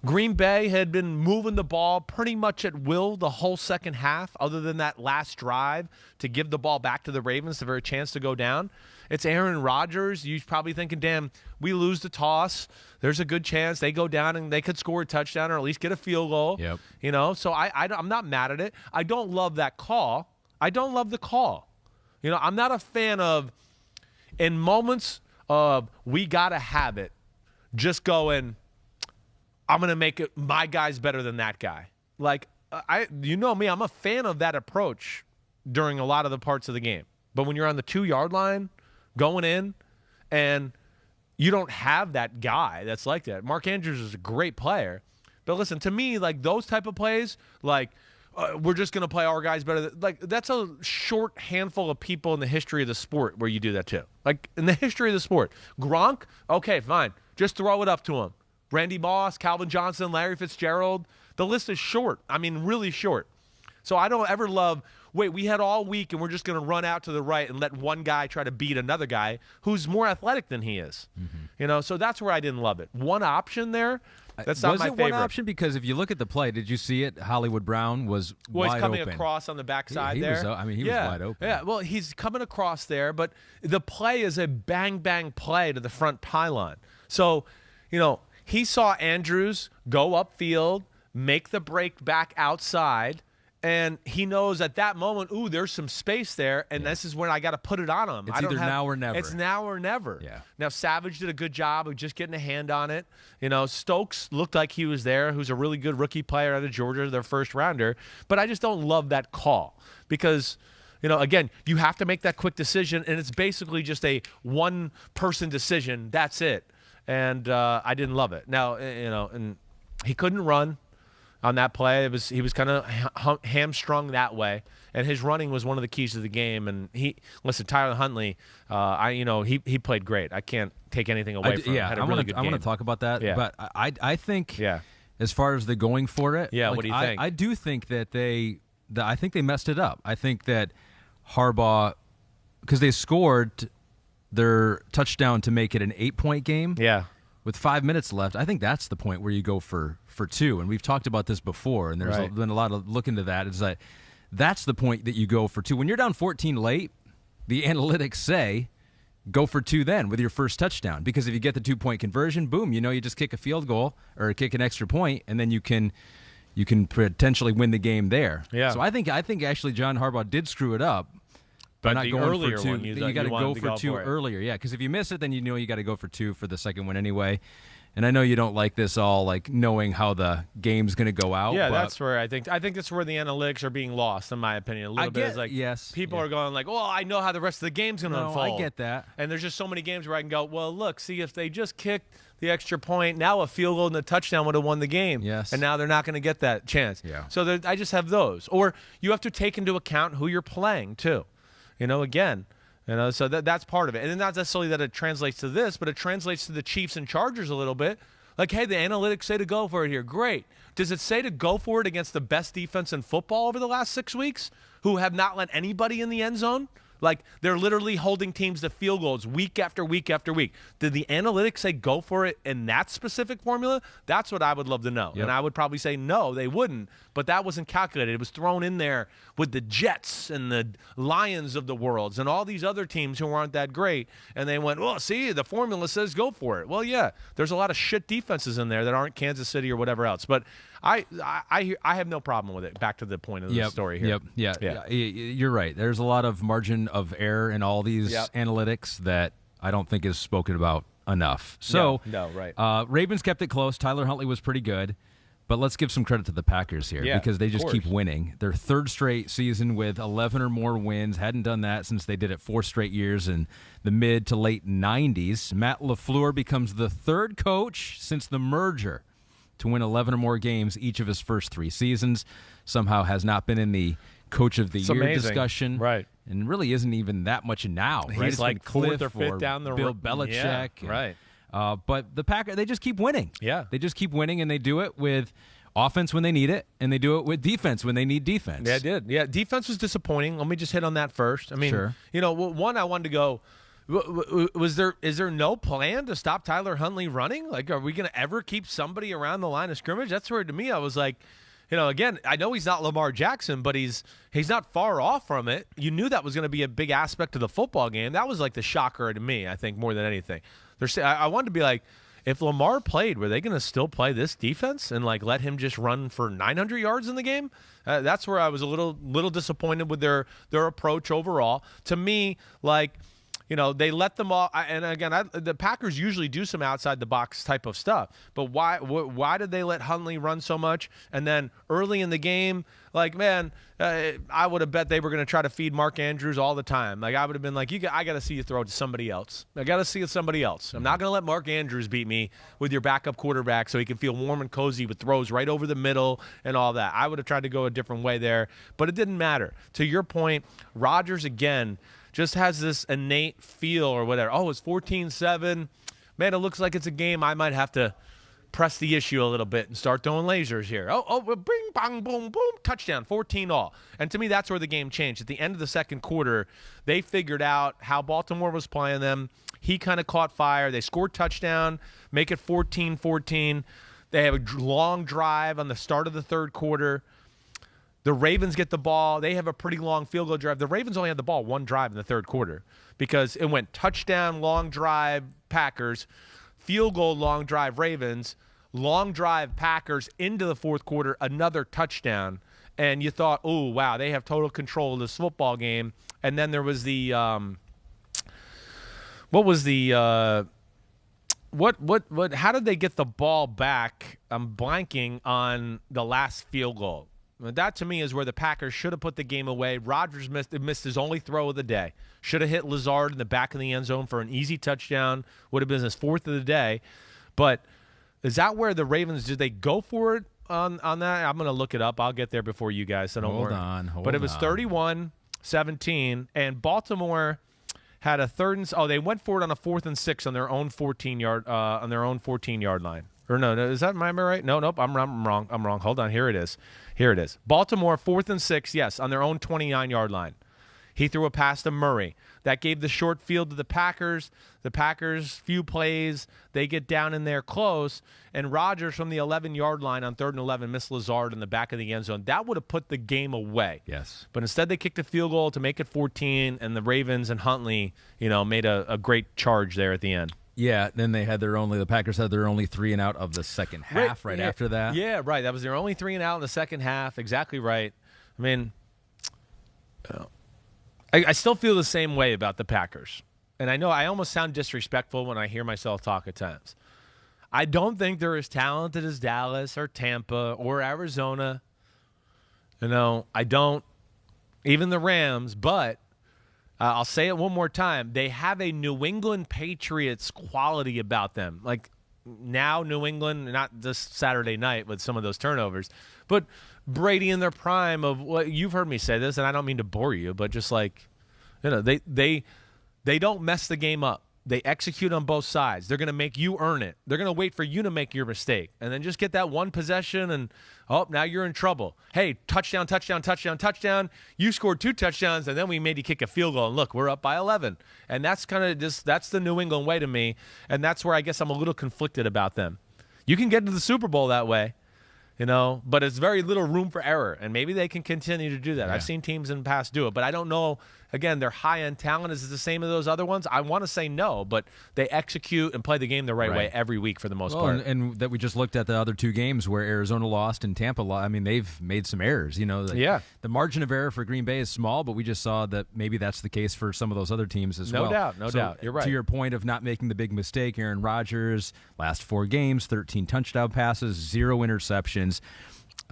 Green Bay had been moving the ball pretty much at will the whole second half, other than that last drive to give the ball back to the Ravens for a chance to go down. It's Aaron Rodgers. You're probably thinking, damn, we lose the toss. There's a good chance they go down and they could score a touchdown or at least get a field goal. Yep. So I'm not mad at it. I don't love that call. I don't love the call. I'm not a fan of, in moments of we got to have it, just going, I'm going to make it my guy's better than that guy. You know me, I'm a fan of that approach during a lot of the parts of the game. But when you're on the 2-yard line going in and you don't have that guy that's like that. Mark Andrews is a great player. But listen, to me, those type of plays, we're just going to play our guys better. That's a short handful of people in the history of the sport where you do that too. In the history of the sport. Gronk, okay, fine. Just throw it up to him. Randy Moss, Calvin Johnson, Larry Fitzgerald. The list is short. I mean, really short. So I don't ever love, wait, we had all week and we're just going to run out to the right and let one guy try to beat another guy who's more athletic than he is. So that's where I didn't love it. One option there, that's not my favorite. Was it one option? Because if you look at the play, did you see it? Hollywood Brown was wide open. He's coming across on the backside there. He was wide open. Yeah, well, he's coming across there, but the play is a bang-bang play to the front pylon. So, he saw Andrews go upfield, make the break back outside, and he knows at that moment, there's some space there, and this is when I got to put it on him. It's either now or never. It's now or never. Yeah. Now, Savage did a good job of just getting a hand on it. Stokes looked like he was there, who's a really good rookie player out of Georgia, their first rounder. But I just don't love that call because, again, you have to make that quick decision, and it's basically just a one-person decision. That's it. And I didn't love it. Now, and he couldn't run on that play. He was kind of hamstrung that way, and his running was one of the keys to the game. And Tyler Huntley, he played great. I can't take anything away from him. Yeah, Had a really good game. I want to talk about that. Yeah. But I think, as far as the going for it, what do you think? I do think that I think they messed it up. I think that Harbaugh, because they scored their touchdown to make it an 8-point game. Yeah. With 5 minutes left, I think that's the point where you go for 2. And we've talked about this before, and there's been a lot of look into that. It's like that's the point that you go for 2. When you're down 14 late, the analytics say go for 2 then with your first touchdown. Because if you get the 2-point conversion, boom, you just kick a field goal or kick an extra point, and then you can potentially win the game there. Yeah. So I think actually John Harbaugh did screw it up. But not the going earlier for 2. one, You got to go for 2 earlier. Yeah, because if you miss it, then you got to go for 2 for the second one anyway. And I know you don't like this all, like knowing how the game's going to go out. Yeah, that's where I think that's where the analytics are being lost, in my opinion. A little bit is like people are going like, well, I know how the rest of the game's going to unfold. I get that. And there's just so many games where I can go, well, look, see, if they just kicked the extra point, now a field goal and a touchdown would have won the game. Yes. And now they're not going to get that chance. Yeah. So I just have those. Or you have to take into account who you're playing too. Again, so that's part of it. And not necessarily that it translates to this, but it translates to the Chiefs and Chargers a little bit. Like, hey, the analytics say to go for it here. Great. Does it say to go for it against the best defense in football over the last 6 weeks who have not let anybody in the end zone? Like, they're literally holding teams to field goals week after week after week. Did the analytics say go for it in that specific formula? That's what I would love to know. Yep. And I would probably say no, they wouldn't. But that wasn't calculated. It was thrown in there with the Jets and the Lions of the worlds and all these other teams who aren't that great. And they went, well, see, the formula says go for it. Well, yeah, there's a lot of shit defenses in there that aren't Kansas City or whatever else. But I have no problem with it. Back to the point of the story here. Yeah. You're right. There's a lot of margin of error in all these analytics that I don't think is spoken about enough. So, right. Ravens kept it close. Tyler Huntley was pretty good. But let's give some credit to the Packers here because they just keep winning. Their third straight season with 11 or more wins. Hadn't done that since they did it 4 straight years in the mid to late 90s. Matt LaFleur becomes the third coach since the merger to win 11 or more games each of his first 3 seasons. Somehow has not been in the Coach of the Year discussion. Right. And really isn't even that much now. Right? He's like fourth or fifth down the Bill Belichick. Yeah, right. But the Packers, they just keep winning. Yeah. They just keep winning, and they do it with offense when they need it, and they do it with defense when they need defense. Yeah, it did. Yeah, defense was disappointing. Let me just hit on that first. I mean, sure. One, I wanted to go, is there no plan to stop Tyler Huntley running? Like, are we going to ever keep somebody around the line of scrimmage? That's where, to me, I was like, again, I know he's not Lamar Jackson, but he's not far off from it. You knew that was going to be a big aspect of the football game. That was like the shocker to me, I think, more than anything. I wanted to be like, if Lamar played, were they going to still play this defense and like let him just run for 900 yards in the game? That's where I was a little disappointed with their approach overall. To me, like, they let them all. And again, the Packers usually do some outside the box type of stuff. But why did they let Huntley run so much? And then early in the game, like, man, I would have bet they were going to try to feed Mark Andrews all the time. Like, I would have been like, I got to see you throw it to somebody else. I got to see it somebody else. I'm not going to let Mark Andrews beat me with your backup quarterback so he can feel warm and cozy with throws right over the middle and all that. I would have tried to go a different way there, but it didn't matter. To your point, Rodgers, again, just has this innate feel or whatever. Oh, it's 14-7. Man, it looks like it's a game I might have to press the issue a little bit and start throwing lasers here. Bing, bang, boom, boom, touchdown, 14-all. And to me, that's where the game changed. At the end of the second quarter, they figured out how Baltimore was playing them. He kind of caught fire. They scored touchdown, make it 14-14. They have a long drive on the start of the third quarter. The Ravens get the ball. They have a pretty long field goal drive. The Ravens only had the ball one drive in the third quarter because it went touchdown, long drive, Packers, field goal, long drive, Ravens, long drive, Packers into the fourth quarter, another touchdown. And you thought, oh, wow, they have total control of this football game. And then there was the how did they get the ball back? I'm blanking on the last field goal. That, to me, is where the Packers should have put the game away. Rodgers missed his only throw of the day. Should have hit Lazard in the back of the end zone for an easy touchdown. Would have been his fourth of the day. But is that where the Ravens, did they go for it on that? I'm going to look it up. I'll get there before you guys, so don't worry. But it was 31-17, and Baltimore had a they went for it on a 4th and 6 on their own 14-yard line. Or no, is that my right? Nope, I'm wrong. Hold on, here it is. Baltimore 4th and 6, yes, on their own 29-yard line. He threw a pass to Murray. That gave the short field to the Packers. The Packers, few plays, they get down in there close, and Rodgers from the 11-yard line on 3rd and 11 missed Lazard in the back of the end zone. That would have put the game away. Yes. But instead they kicked a field goal to make it 14, and the Ravens and Huntley, made a great charge there at the end. Yeah, then the Packers had their only 3 and out of the second half after that. Yeah, right. That was their only 3 and out in the second half. Exactly right. I mean, I still feel the same way about the Packers. And I know I almost sound disrespectful when I hear myself talk at times. I don't think they're as talented as Dallas or Tampa or Arizona. I don't. Even the Rams, but I'll say it one more time. They have a New England Patriots quality about them. Like now New England, not this Saturday night with some of those turnovers, but Brady in their prime of what you've heard me say this, and I don't mean to bore you, but just like, they don't mess the game up. They execute on both sides. They're going to make you earn it. They're going to wait for you to make your mistake and then just get that one possession and, now you're in trouble. Hey, touchdown. You scored 2 touchdowns, and then we made you kick a field goal, and look, we're up by 11. And that's kind of that's the New England way to me, and that's where I guess I'm a little conflicted about them. You can get to the Super Bowl that way, but it's very little room for error, and maybe they can continue to do that. Yeah. I've seen teams in the past do it, but I don't know. Again, their high-end talent is it the same as those other ones? I want to say no, but they execute and play the game the right way every week for the most part. And that we just looked at the other 2 games where Arizona lost and Tampa lost. I mean, they've made some errors. The margin of error for Green Bay is small, but we just saw that maybe that's the case for some of those other teams as well. No doubt. You're right. To your point of not making the big mistake, Aaron Rodgers, last 4 games, 13 touchdown passes, 0 interceptions.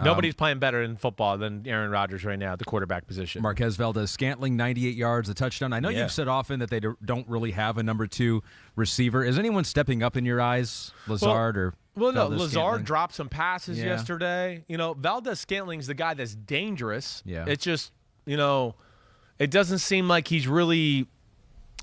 Nobody's playing better in football than Aaron Rodgers right now at the quarterback position. Marquez Valdes-Scantling, 98 yards, a touchdown. I know you've said often that they don't really have a number 2 receiver. Is anyone stepping up in your eyes, Lazard or no, Lazard dropped some passes yesterday. Valdes-Scantling's the guy that's dangerous. Yeah. It's just, it doesn't seem like he's really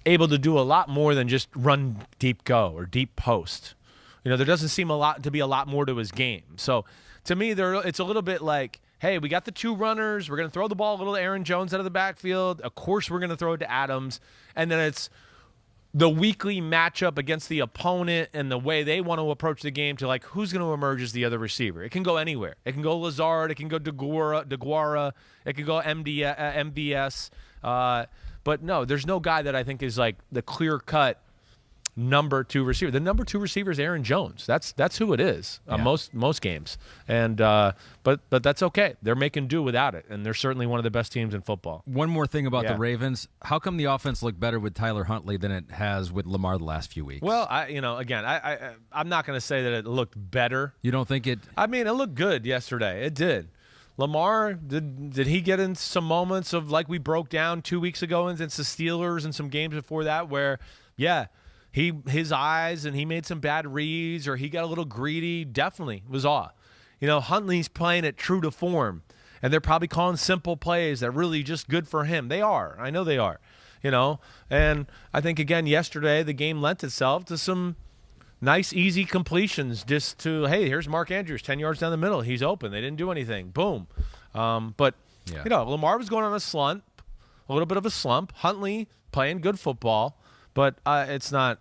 able to do a lot more than just run deep go or deep post. There doesn't seem to be a lot more to his game. So, to me, it's a little bit like, hey, we got the 2 runners. We're going to throw the ball a little to Aaron Jones out of the backfield. Of course, we're going to throw it to Adams. And then it's the weekly matchup against the opponent and the way they want to approach the game to, like, who's going to emerge as the other receiver. It can go anywhere. It can go Lazard. It can go DeGuara. It can go MVS. But, no, there's no guy that I think is, like, the clear-cut number 2 receiver. The number 2 receiver is Aaron Jones. That's who it is most games. And but that's okay. They're making do without it, and they're certainly one of the best teams in football. One more thing about the Ravens: how come the offense looked better with Tyler Huntley than it has with Lamar the last few weeks? Well, I'm not going to say that it looked better. You don't think it? I mean, it looked good yesterday. It did. Lamar, did he get in some moments of like we broke down 2 weeks ago against the Steelers and some games before that where, his eyes and he made some bad reads or he got a little greedy. Definitely was off. Huntley's playing it true to form, and they're probably calling simple plays that really just good for him. They are. I know they are. And I think again yesterday the game lent itself to some nice, easy completions just to, hey, here's Mark Andrews, 10 yards down the middle. He's open. They didn't do anything. Boom. But, Lamar was going on a little bit of a slump. Huntley playing good football, but it's not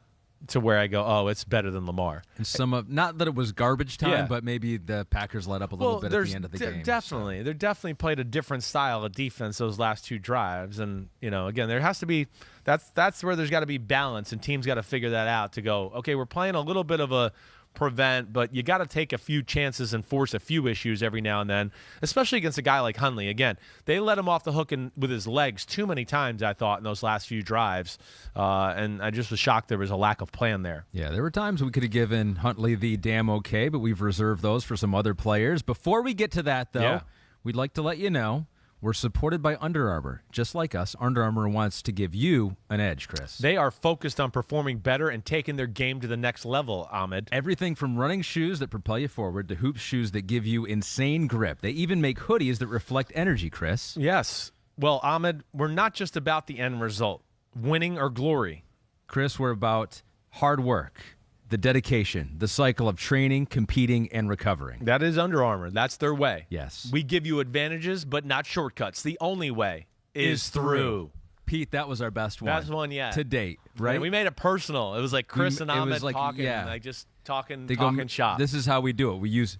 to where I go, oh, it's better than Lamar. And not that it was garbage time, but maybe the Packers let up a little bit at the end of the game. Definitely. They definitely played a different style of defense those last two drives. And, again, there has to be that's where there's got to be balance, and teams got to figure that out to go, okay, we're playing a little bit of a prevent, but you got to take a few chances and force a few issues every now and then, especially against a guy like Huntley. Again, they let him off the hook with his legs too many times, I thought, in those last few drives, and I just was shocked there was a lack of plan there. Yeah, there were times we could have given Huntley the damn okay, but we've reserved those for some other players. Before we get to that, though, we'd like to let you know we're supported by Under Armour. Just like us, Under Armour wants to give you an edge, Chris. They are focused on performing better and taking their game to the next level, Ahmed. Everything from running shoes that propel you forward to hoop shoes that give you insane grip. They even make hoodies that reflect energy, Chris. Yes. Well, Ahmed, we're not just about the end result, winning or glory. Chris, we're about hard work, the dedication, the cycle of training, competing, and recovering. That is Under Armour. That's their way. Yes. We give you advantages, but not shortcuts. The only way is through. Pete, that was our best one. Best one yet. To date, right? And we made it personal. It was like Chris and Ahmed talking, like just talking shop. This is how we do it. We use...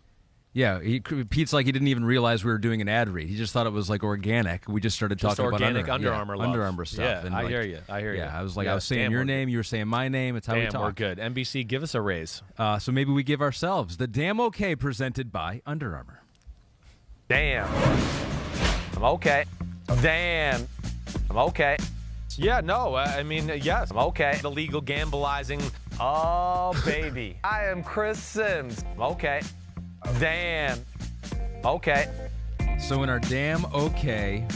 Yeah, Pete's like he didn't even realize we were doing an ad read. He just thought it was like organic. We just started talking about Under Armour love. Under Armour stuff. Yeah, and I hear you. Yeah, I was like, I was saying your name, you were saying my name. It's how we talk. We're good. NBC, give us a raise. So maybe we give ourselves the damn okay presented by Under Armour. Damn. I'm okay. Damn. I'm okay. Yeah, no, I mean, yes. I'm okay. Illegal gambling. Oh, baby. I am Chris Sims. I'm okay. Damn. Okay. So in our damn okay,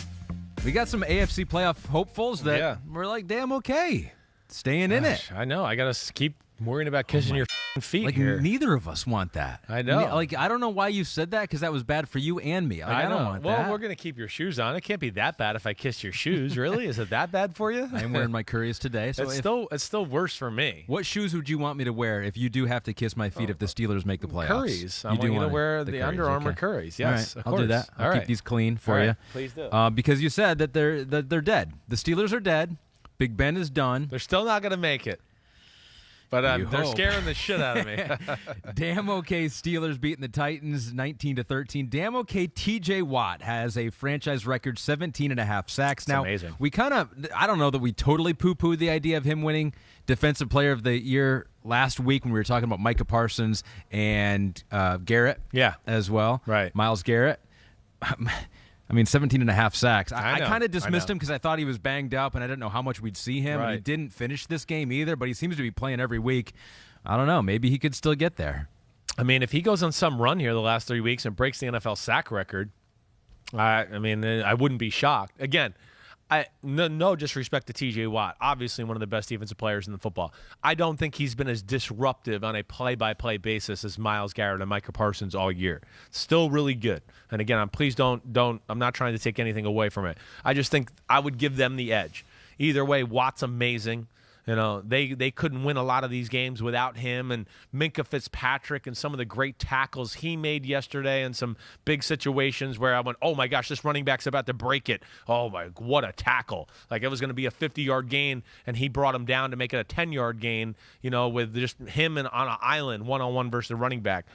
we got some AFC playoff hopefuls that we're like, damn okay. Staying in it. I know. I got to keep worrying about kissing your feet like here. Neither of us want that. I know. Like, I don't know why you said that, because that was bad for you and me. Like, I don't want that. Well, we're going to keep your shoes on. It can't be that bad if I kiss your shoes. Really? Is it that bad for you? I'm wearing my Currys today. So it's still worse for me. What shoes would you want me to wear if you do have to kiss my feet if the Steelers make the playoffs? Currys. I want you to wear the Under Armour Currys. Yes, I'll do that. I'll keep these clean for you. Please do. Because you said that they're dead. The Steelers are dead. Big Ben is done. They're still not going to make it. But they're scaring the shit out of me. Damn okay Steelers beating the Titans 19-13. Damn okay TJ Watt has a franchise record 17.5 sacks. Now, amazing. We I don't know that we totally poo-pooed the idea of him winning Defensive Player of the Year last week when we were talking about Micah Parsons and Garrett as well. Right. Myles Garrett. I mean, 17.5 sacks. I kind of dismissed him because I thought he was banged up and I didn't know how much we'd see him. Right. And he didn't finish this game either, but he seems to be playing every week. I don't know. Maybe he could still get there. I mean, if he goes on some run here the last 3 weeks and breaks the NFL sack record, I wouldn't be shocked. Again, no disrespect to TJ Watt, obviously one of the best defensive players in the football. I don't think he's been as disruptive on a play-by-play basis as Myles Garrett and Micah Parsons all year. Still really good. And again, I'm not trying to take anything away from it. I just think I would give them the edge. Either way, Watt's amazing. You know, they couldn't win a lot of these games without him, and Minkah Fitzpatrick and some of the great tackles he made yesterday and some big situations where I went, oh my gosh, this running back's about to break it. Oh my, what a tackle. Like it was going to be a 50-yard gain, and he brought him down to make it a 10-yard gain, you know, with just him on an island, one-on-one versus the running back.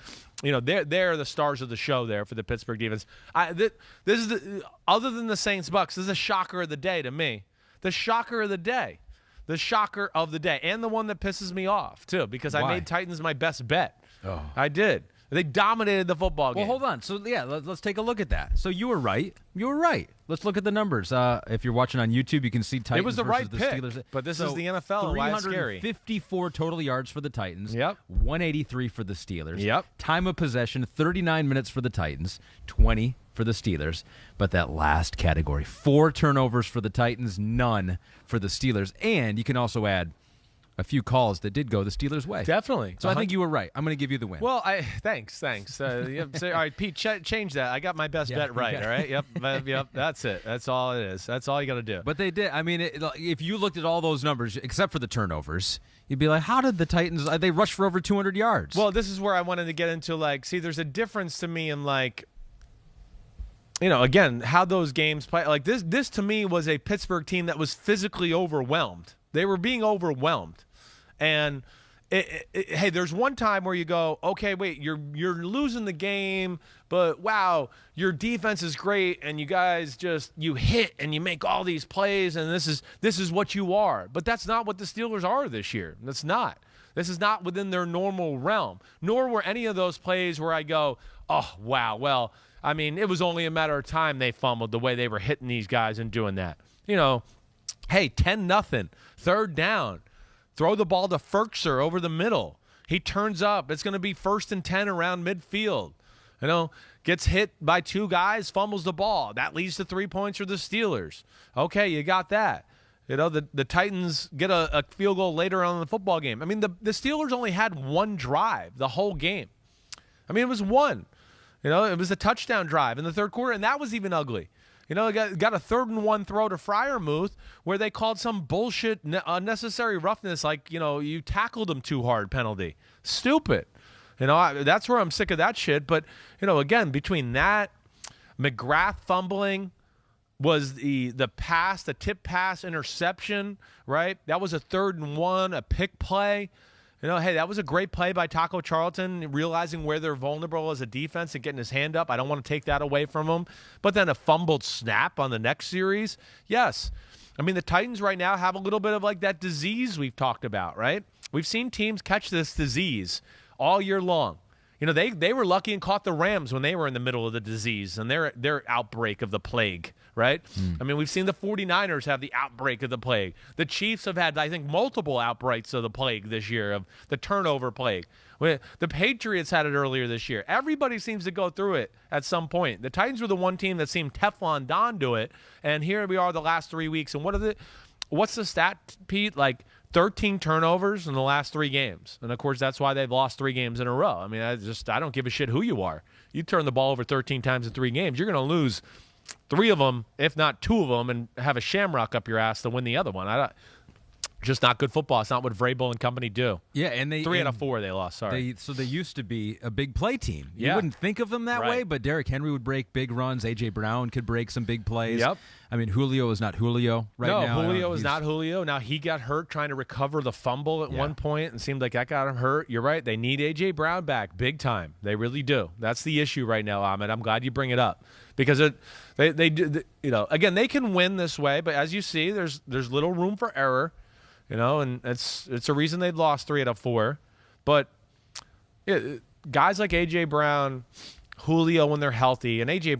You know, they're the stars of the show there for the Pittsburgh defense. This is other than the Saints-Bucks, this is a shocker of the day to me. The shocker of the day. The shocker of the day, and the one that pisses me off, too, because I made Titans my best bet. Oh. I did. They dominated the football game. Well, hold on. So, yeah, let's take a look at that. So you were right. You were right. Let's look at the numbers. If you're watching on YouTube, you can see Titans it was the right the pick, Steelers. But this is the NFL, and why it's scary. 354 total yards for the Titans. Yep. 183 for the Steelers. Yep. Time of possession, 39 minutes for the Titans, 20 for the Steelers. But that last category, 4 turnovers for the Titans, none for the Steelers. And you can also add a few calls that did go the Steelers' way. Definitely. So I think you were right. I'm going to give you the win. Well, thanks. All right, Pete, change that. I got my best bet right. All right. Yep. That's it. That's all it is. That's all you got to do. But they did. I mean, if you looked at all those numbers, except for the turnovers, you'd be like, how did the Titans? They rushed for over 200 yards. Well, this is where I wanted to get into. See, there's a difference to me in again, how those games play. Like this to me was a Pittsburgh team that was physically overwhelmed. They were being overwhelmed, and hey, there's one time where you go, okay, wait, you're losing the game, but wow, your defense is great, and you guys you hit and you make all these plays, and this is what you are. But that's not what the Steelers are this year. That's not. This is not within their normal realm. Nor were any of those plays where I go, oh wow, well. I mean, it was only a matter of time they fumbled the way they were hitting these guys and doing that. Hey, 10-0, third down. Throw the ball to Ferkser over the middle. He turns up. It's going to be 1st and 10 around midfield. Gets hit by 2 guys, fumbles the ball. That leads to 3 points for the Steelers. Okay, you got that. The Titans get a field goal later on in the football game. I mean, the Steelers only had 1 drive the whole game. I mean, it was 1. It was a touchdown drive in the third quarter, and that was even ugly. Got a 3rd and 1 throw to Freiermuth where they called some bullshit unnecessary roughness, like, you tackled him too hard penalty. Stupid. That's where I'm sick of that shit. But, again, between that, McGrath fumbling was the tip pass interception, right? That was a 3rd and 1, a pick play. Hey, that was a great play by Taco Charlton, realizing where they're vulnerable as a defense and getting his hand up. I don't want to take that away from him. But then a fumbled snap on the next series, yes. I mean, the Titans right now have a little bit of that disease we've talked about, right? We've seen teams catch this disease all year long. They were lucky and caught the Rams when they were in the middle of the disease and their outbreak of the plague, right? I mean, we've seen the 49ers have the outbreak of the plague. The Chiefs have had, I think, multiple outbreaks of the plague this year, of the turnover plague. The Patriots had it earlier this year. Everybody seems to go through it at some point. The Titans were the one team that seemed Teflon Don to it, and here we are the last 3 weeks. And what's the stat, Pete? 13 turnovers in the last 3 games. And, of course, that's why they've lost 3 games in a row. I mean, I don't give a shit who you are. You turn the ball over 13 times in 3 games, you're going to lose 3 of them, if not 2 of them, and have a shamrock up your ass to win the other one. Just not good football. It's not what Vrabel and company do. Yeah, and 3 out of 4 they lost. Sorry. So they used to be a big play team. You Yeah. wouldn't think of them that way, but Derrick Henry would break big runs. A.J. Brown could break some big plays. Yep. I mean, Julio is not Julio right now. No, Julio is not Julio. Now, he got hurt trying to recover the fumble at one point and seemed like that got him hurt. You're right. They need A.J. Brown back big time. They really do. That's the issue right now, Ahmed. I'm glad you bring it up because they do, again, they can win this way, but as you see, there's little room for error. And it's a reason they've lost 3 out of 4. But guys like A.J. Brown, Julio when they're healthy, and A.J.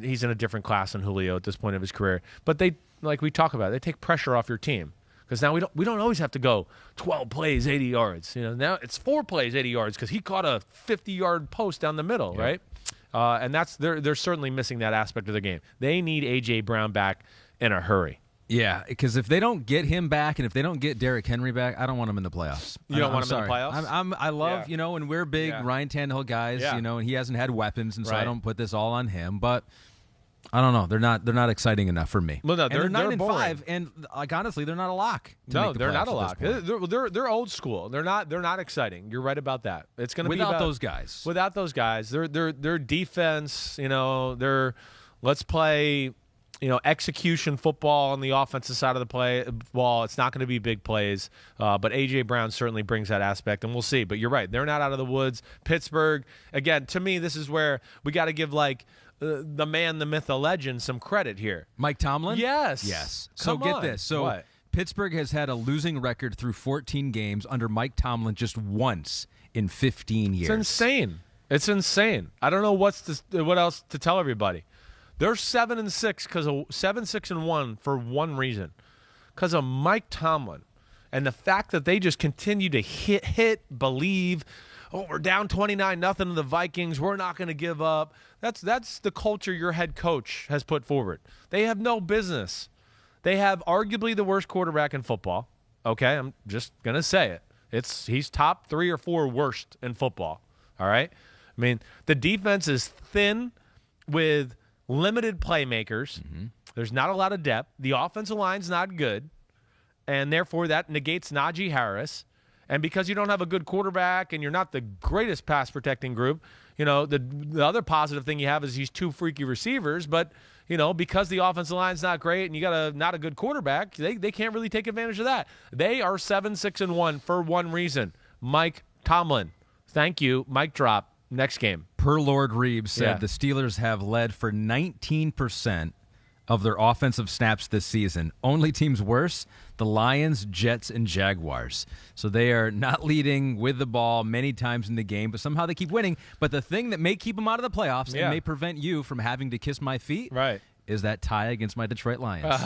he's in a different class than Julio at this point of his career. But they, like we talk about, they take pressure off your team because now we don't always have to go 12 plays, 80 yards. Now it's 4 plays, 80 yards because he caught a 50-yard post down the middle, right? And they're certainly missing that aspect of the game. They need A.J. Brown back in a hurry. Yeah, because if they don't get him back and if they don't get Derrick Henry back, I don't want him in the playoffs. You don't want him sorry. in the playoffs? I love, and we're big Ryan Tannehill guys, and he hasn't had weapons, and so I don't put this all on him. But I don't know. They're not exciting enough for me. Well, no, they're 9 and boring. 5, and honestly, they're not a lock. No, they're not a lock. They're old school. They're not exciting. You're right about that. It's going to be without those guys. Without those guys, their defense. They're let's play. Execution football on the offensive side of the ball. It's not going to be big plays, but A.J. Brown certainly brings that aspect, and we'll see. But you're right. They're not out of the woods. Pittsburgh, again, to me, this is where we got to give, the man, the myth, the legend some credit here. Mike Tomlin? Yes. So Come get on. this. So What? Pittsburgh has had a losing record through 14 games under Mike Tomlin just once in 15 years. It's insane. I don't know what else to tell everybody. They're 7-6 because of 7-6-1 for one reason, because of Mike Tomlin, and the fact that they just continue to hit, believe. Oh, we're down 29-0 to the Vikings. We're not going to give up. That's the culture your head coach has put forward. They have no business. They have arguably the worst quarterback in football. Okay, I'm just gonna say it. He's top 3 or 4 worst in football. All right. I mean, the defense is thin with limited playmakers. There's not a lot of depth. The offensive line's not good, and therefore that negates Najee Harris. And because you don't have a good quarterback and you're not the greatest pass protecting group, the other positive thing you have is these 2 freaky receivers. But, because the offensive line's not great and you got not a good quarterback, they can't really take advantage of that. They are 7-6-1 for one reason. Mike Tomlin. Thank you. Mic drop. Next game. Per Lord Reeves said the Steelers have led for 19% of their offensive snaps this season. Only teams worse, the Lions, Jets, and Jaguars. So they are not leading with the ball many times in the game, but somehow they keep winning. But the thing that may keep them out of the playoffs and may prevent you from having to kiss my feet is that tie against my Detroit Lions.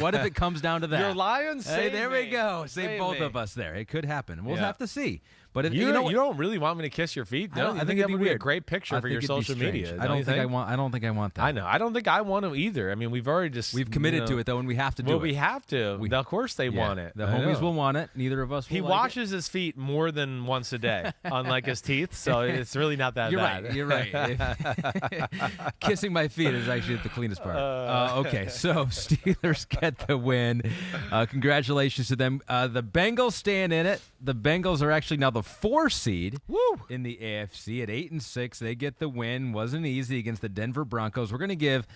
What if it comes down to that? Your Lions? Hey, there we go. Save both of us there. It could happen. We'll have to see. But if, you don't really want me to kiss your feet. I think that would be a great picture for your social media. I don't think I want that. I know. I don't think I want to either. I mean, we've committed to it though, and we have to do it. Well, we have to. Of course, they want it. The homies will want it. Neither of us. Will He washes his feet more than once a day, unlike his teeth. So it's really not that bad. You're right. Kissing my feet is actually the cleanest part. Okay, so Steelers get the win. Congratulations to them. The Bengals staying in it. The Bengals are actually now the 4 seed in the AFC at 8-6. They get the win. Wasn't easy against the Denver Broncos. We're going to give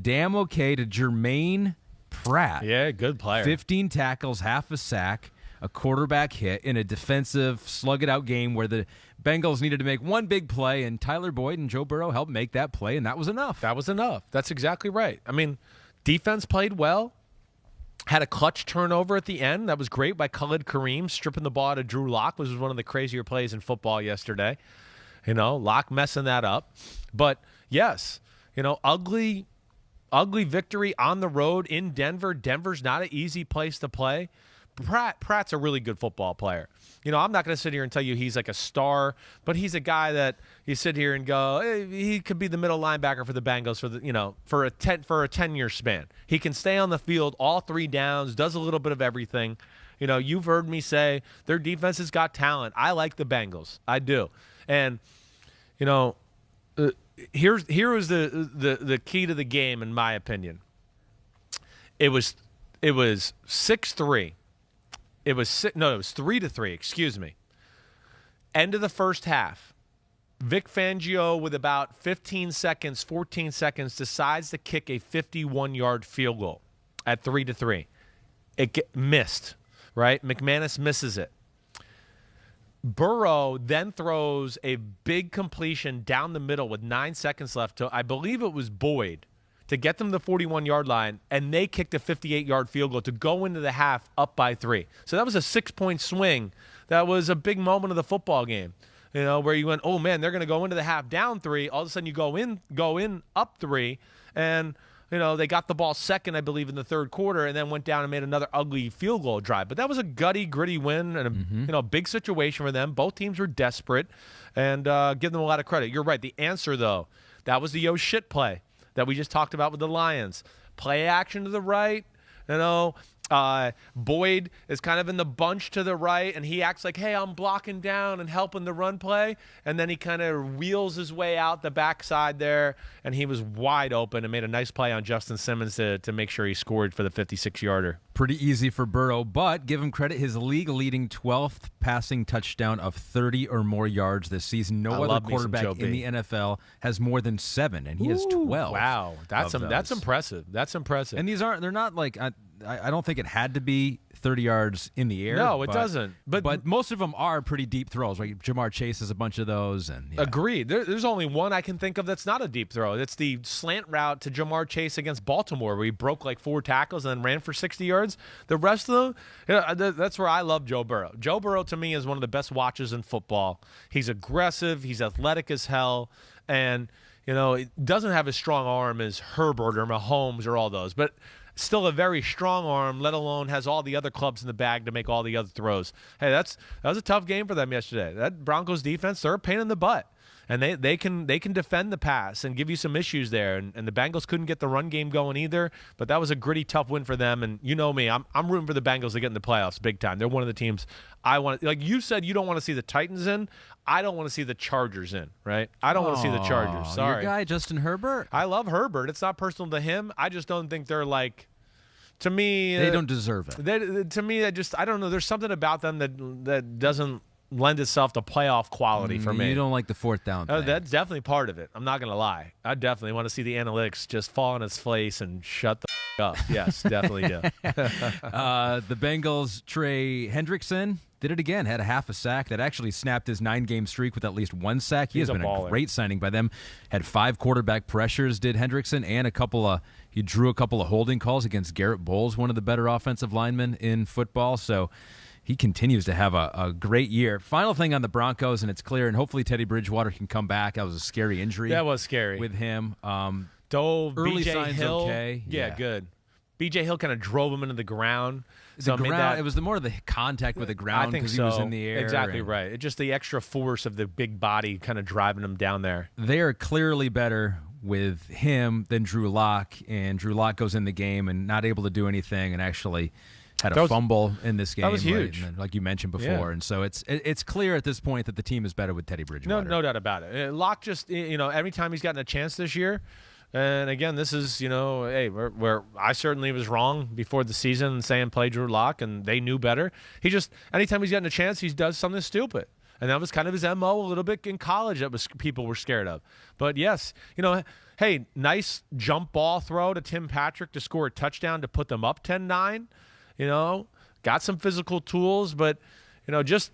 damn okay to Jermaine Pratt. Yeah, good player. 15 tackles, half a sack, a quarterback hit in a defensive slug-it-out game where the Bengals needed to make one big play, and Tyler Boyd and Joe Burrow helped make that play, and that was enough. That was enough. That's exactly right. I mean, defense played well. Had a clutch turnover at the end. That was great by Khalid Kareem, stripping the ball out of Drew Lock, which was one of the crazier plays in football yesterday. Lock messing that up. But, yes, ugly victory on the road in Denver. Denver's not an easy place to play. Pratt's a really good football player. I'm not going to sit here and tell you he's like a star, but he's a guy that you sit here and go, hey, he could be the middle linebacker for the Bengals for a 10-year span. He can stay on the field all 3 downs, does a little bit of everything. You've heard me say their defense has got talent. I like the Bengals. I do. And here was the key to the game in my opinion. It was 6-3. It was 3-3, excuse me. End of the first half. Vic Fangio, with about 14 seconds, decides to kick a 51-yard field goal at 3-3. It missed, right? McManus misses it. Burrow then throws a big completion down the middle with 9 seconds left to, I believe it was Boyd, to get them to the 41-yard line, and they kicked a 58-yard field goal to go into the half up by 3. So that was a 6-point swing. That was a big moment of the football game, where you went, oh, man, they're going to go into the half down 3. All of a sudden you go in up 3, and they got the ball second, I believe, in the third quarter, and then went down and made another ugly field goal drive. But that was a gritty win and a big situation for them. Both teams were desperate, and give them a lot of credit. You're right. The answer, though, that was the yo shit play that we just talked about with the Lions. Play action to the right. Boyd is kind of in the bunch to the right, and he acts like, hey, I'm blocking down and helping the run play. And then he kind of wheels his way out the backside there, and he was wide open and made a nice play on Justin Simmons to make sure he scored for the 56-yarder. Pretty easy for Burrow, but give him credit, his league-leading 12th passing touchdown of 30 or more yards this season. No other quarterback in the NFL has more than 7, and he has 12. Wow, that's impressive. That's impressive. And they're not like I don't think it had to be 30 yards in the air. No, it doesn't. But most of them are pretty deep throws. Like Jamar Chase has a bunch of those. And Agreed. There's only one I can think of that's not a deep throw. It's the slant route to Jamar Chase against Baltimore, where he broke like 4 tackles and then ran for 60 yards. The rest of them, that's where I love Joe Burrow. Joe Burrow, to me, is one of the best watchers in football. He's aggressive. He's athletic as hell. And, he doesn't have as strong arm as Herbert or Mahomes or all those. But still a very strong arm, let alone has all the other clubs in the bag to make all the other throws. Hey, that was a tough game for them yesterday. That Broncos defense, they're a pain in the butt. And they can defend the pass and give you some issues there. And the Bengals couldn't get the run game going either. But that was a gritty, tough win for them. And you know me, I'm rooting for the Bengals to get in the playoffs big time. They're one of the teams I want. Like you said, you don't want to see the Titans in. I don't want to see the Chargers in, right? I don't want to see the Chargers. Sorry. Your guy, Justin Herbert? I love Herbert. It's not personal to him. I just don't think they're like, to me. They don't deserve it. To me, I don't know. There's something about them that doesn't lend itself to playoff quality for me. You don't like the fourth down thing. That's definitely part of it. I'm not going to lie. I definitely want to see the analytics just fall on its face and shut the up. Yes, definitely do. The Bengals, Trey Hendrickson, did it again. Had a half a sack. That actually snapped his 9-game streak with at least one sack. He has been a great signing by them. Had 5 quarterback pressures, did Hendrickson, and he drew a couple of holding calls against Garrett Bowles, one of the better offensive linemen in football. So he continues to have a great year. Final thing on the Broncos, and it's clear, and hopefully Teddy Bridgewater can come back. That was a scary injury. That was scary. With him. Dove, early B.J. signs Hill. okay. Yeah, good. B.J. Hill kind of drove him into the ground. It was more of the contact with the ground because he was in the air. Exactly right. It's just the extra force of the big body kind of driving him down there. They are clearly better with him than Drew Lock, and Drew Lock goes in the game and not able to do anything and actually had a fumble in this game. That was huge. Right? Like you mentioned before. Yeah. And so it's clear at this point that the team is better with Teddy Bridgewater. No doubt about it. Lock just, every time he's gotten a chance this year, and again, this is, hey, where I certainly was wrong before the season saying play Drew Lock, and they knew better. He just, anytime he's gotten a chance, he does something stupid. And that was kind of his MO a little bit in college that people were scared of. But yes, hey, nice jump ball throw to Tim Patrick to score a touchdown to put them up 10-9. Got some physical tools, but, just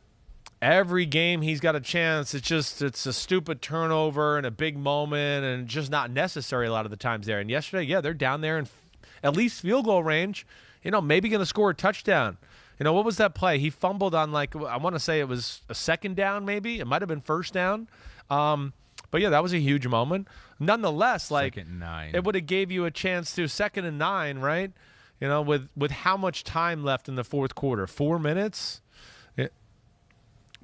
every game he's got a chance. It's a stupid turnover and a big moment and just not necessary a lot of the times there. And yesterday, yeah, they're down there in at least field goal range, maybe going to score a touchdown. What was that play? He fumbled on I want to say it was a second down maybe. It might have been first down. But, yeah, that was a huge moment. Nonetheless, second and 9. It would have gave you a chance to 2nd and 9, right? With how much time left in the fourth quarter? 4 minutes?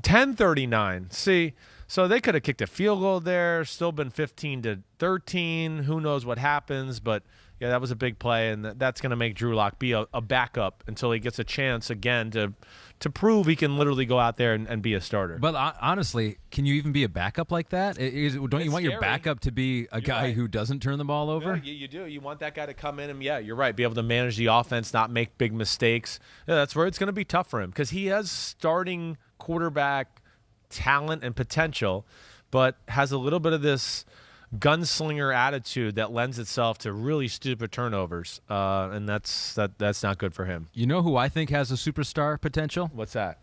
10:39. See, so they could have kicked a field goal there, still been 15-13. Who knows what happens? But, yeah, that was a big play, and that's going to make Drew Lock be a backup until he gets a chance again to prove he can literally go out there and be a starter. But honestly, can you even be a backup like that? Don't you want your backup to be a guy who doesn't turn the ball over? Yeah, you do. You want that guy to come in and, yeah, you're right, be able to manage the offense, not make big mistakes. Yeah, that's where it's going to be tough for him because he has starting quarterback talent and potential, but has a little bit of this gunslinger attitude that lends itself to really stupid turnovers, and that's not good for him. You know who I think has a superstar potential? What's that?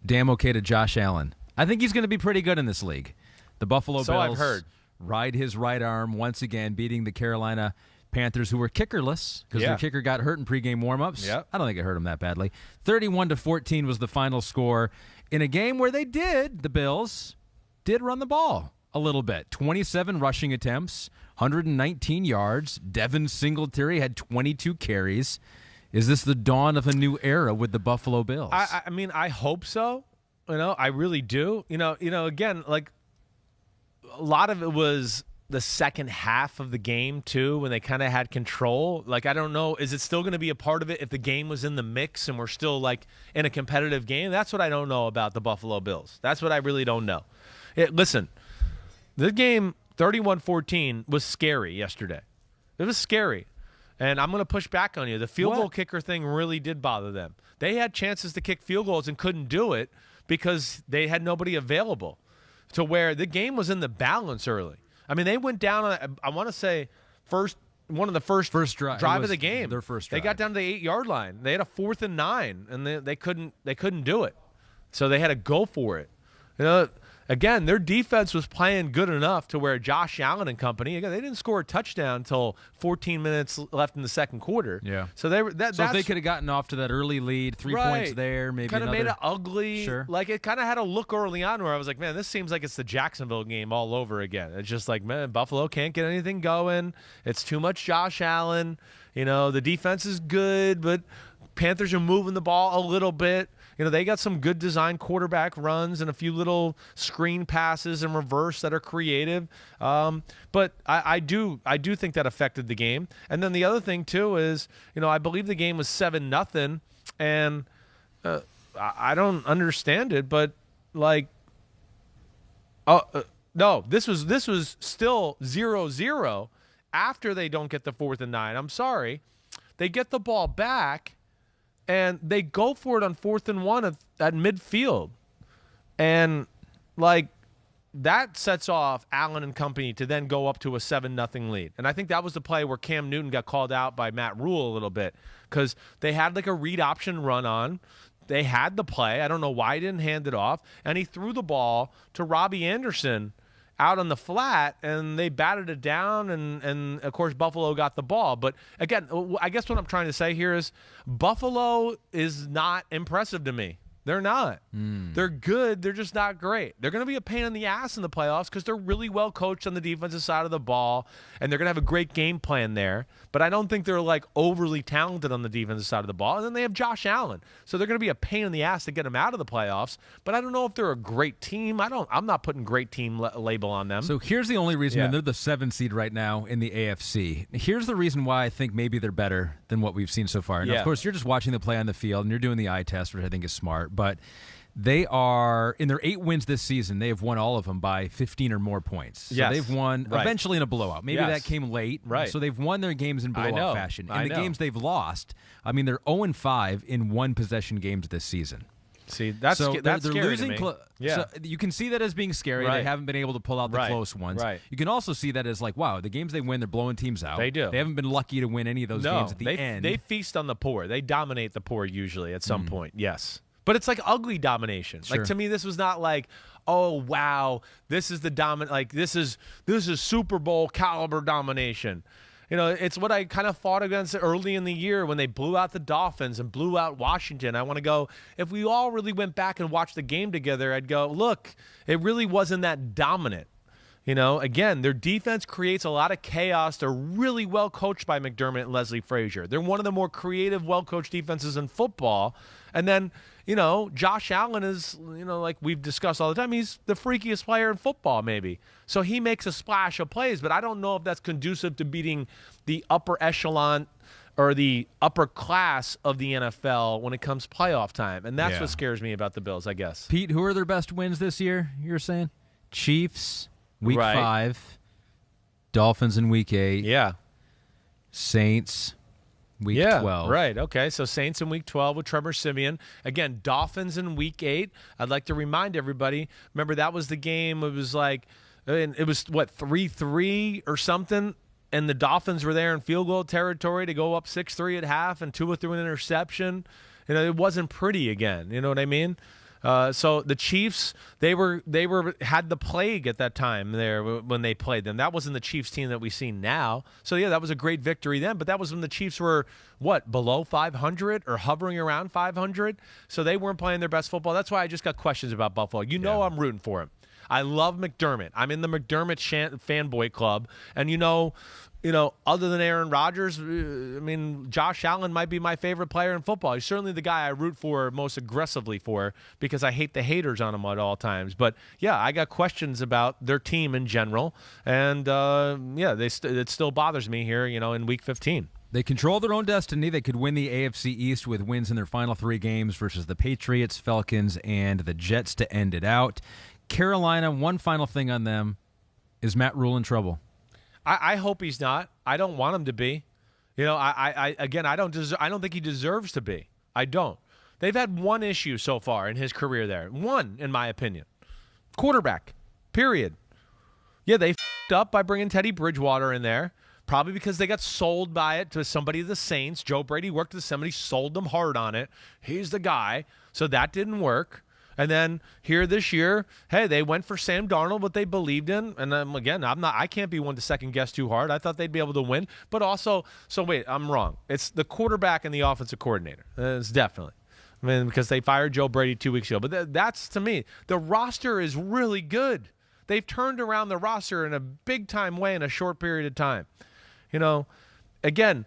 Damn okay to Josh Allen. I think he's going to be pretty good in this league. The Buffalo Bills I've heard. ride his right arm once again, beating the Carolina Panthers, who were kickerless because their kicker got hurt in pregame warmups. Yep. I don't think it hurt him that badly. 31-14 was the final score in a game where the Bills did run the ball a little bit. 27 rushing attempts, 119 yards. Devin Singletary had 22 carries. Is this the dawn of a new era with the Buffalo Bills? I mean, I hope so. I really do. Again, like a lot of it was the second half of the game too, when they kind of had control. Like, I don't know, is it still going to be a part of it if the game was in the mix and we're still like in a competitive game? That's what I don't know about the Buffalo Bills. That's what I really don't know. Listen, the game 31-14 was scary yesterday. It was scary. And I'm going to push back on you. The field goal kicker thing really did bother them. They had chances to kick field goals and couldn't do it because they had nobody available, to where the game was in the balance early. I mean, they went down on, I want to say, one of the first drive of the game. Their first drive. They got down to the 8-yard line. They had a 4th and 9, and they couldn't do it. So they had to go for it. Again, their defense was playing good enough to where Josh Allen and company, again, they didn't score a touchdown until 14 minutes left in the second quarter. Yeah. So they were if they could have gotten off to that early lead, 3 points there, maybe kind of made it ugly. Sure. Like, it kind of had a look early on where I was like, man, this seems like it's the Jacksonville game all over again. It's just like, man, Buffalo can't get anything going. It's too much Josh Allen. The defense is good, but Panthers are moving the ball a little bit. they got some good design quarterback runs and a few little screen passes and reverse that are creative. But I do think that affected the game. And then the other thing too is, I believe the game was 7-0, and I don't understand it, but like, no, this was still 0-0 after they don't get the 4th and 9. I'm sorry. They get the ball back, and they go for it on 4th and 1 at midfield. And, like, that sets off Allen and company to then go up to a 7-0 lead. And I think that was the play where Cam Newton got called out by Matt Rule a little bit because they had, like, a read option run on. They had the play. I don't know why he didn't hand it off. And he threw the ball to Robbie Anderson out on the flat, and they batted it down, and of course Buffalo got the ball. But again, I guess what I'm trying to say here is Buffalo is not impressive to me. They're not. They're good. They're just not great. They're going to be a pain in the ass in the playoffs because they're really well coached on the defensive side of the ball, and they're going to have a great game plan there. But I don't think they're like overly talented on the defensive side of the ball. And then they have Josh Allen, so they're going to be a pain in the ass to get them out of the playoffs. But I don't know if they're a great team. I'm not putting great team label on them. So here's the only reason, and they're the 7 seed right now in the AFC. Here's the reason why I think maybe they're better than what we've seen so far. And of course, you're just watching the play on the field, and you're doing the eye test, which I think is smart. But they are, in their 8 wins this season, they have won all of them by 15 or more points. So they've won eventually in a blowout. Maybe that came late. Right. So they've won their games in blowout fashion. In the games they've lost, I mean, they're 0-5 in one-possession games this season. See, that's scary losing to me. So you can see that as being scary. Right. They haven't been able to pull out the close ones. Right. You can also see that as like, wow, the games they win, they're blowing teams out. They do. They haven't been lucky to win any of those games at the end. They feast on the poor. They dominate the poor usually at some point, yes. But it's like ugly domination. Sure. Like, to me, this was not like, oh, wow, this is the dominant. Like, this is Super Bowl caliber domination. It's what I kind of fought against early in the year when they blew out the Dolphins and blew out Washington. I want to go, if we all really went back and watched the game together, I'd go, look, it really wasn't that dominant. Again, their defense creates a lot of chaos. They're really well coached by McDermott and Leslie Frazier. They're one of the more creative, well-coached defenses in football. And then, Josh Allen is, like we've discussed all the time, he's the freakiest player in football maybe. So he makes a splash of plays, but I don't know if that's conducive to beating the upper echelon or the upper class of the NFL when it comes playoff time. And that's what scares me about the Bills, I guess. Pete, who are their best wins this year, you're saying? Chiefs, Week 5. Dolphins in Week 8. Yeah. Saints, Week 12. Right. Okay. So Saints in Week 12 with Trevor Siemian. Again, Dolphins in Week 8. I'd like to remind everybody, remember that was the game. It was like, it was, 3-3 or something? And the Dolphins were there in field goal territory to go up 6-3 at half, and Tua threw an interception. It wasn't pretty again. You know what I mean? So the Chiefs, they had the plague at that time there when they played them. That wasn't the Chiefs team that we see now. So yeah, that was a great victory then. But that was when the Chiefs were below 500 or hovering around 500. So they weren't playing their best football. That's why I just got questions about Buffalo. I'm rooting for him. I love McDermott. I'm in the McDermott fanboy club, and other than Aaron Rodgers, Josh Allen might be my favorite player in football. He's certainly the guy I root for most aggressively for because I hate the haters on him at all times. But, yeah, I got questions about their team in general. And, it still bothers me here, in Week 15. They control their own destiny. They could win the AFC East with wins in their final 3 games versus the Patriots, Falcons, and the Jets to end it out. Carolina, one final thing on them. Is Matt Rule in trouble? I hope he's not. I don't want him to be. I don't think he deserves to be. I don't. They've had one issue so far in his career there. One, in my opinion. Quarterback. Period. Yeah, they f***ed up by bringing Teddy Bridgewater in there. Probably because they got sold by it to somebody of the Saints. Joe Brady worked with somebody, sold them hard on it. He's the guy. So that didn't work. And then here this year, hey, they went for Sam Darnold, what they believed in. And again, I can't be one to second guess too hard. I thought they'd be able to win. But also, wait, I'm wrong. It's the quarterback and the offensive coordinator. It's definitely. Because they fired Joe Brady 2 weeks ago. But that's, to me, the roster is really good. They've turned around the roster in a big-time way in a short period of time. Again,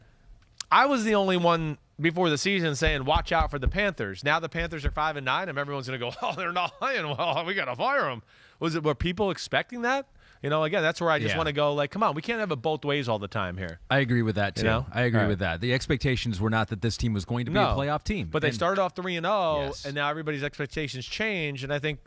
I was the only one before the season saying, watch out for the Panthers. Now the Panthers are 5-9, and everyone's going to go, oh, they're not playing well. We got to fire them. Were people expecting that? Again, that's where I just want to go, like, come on, we can't have it both ways all the time here. I agree with that, too. I agree with that. The expectations were not that this team was going to be a playoff team. But they started off 3-0, and now everybody's expectations change. And I think,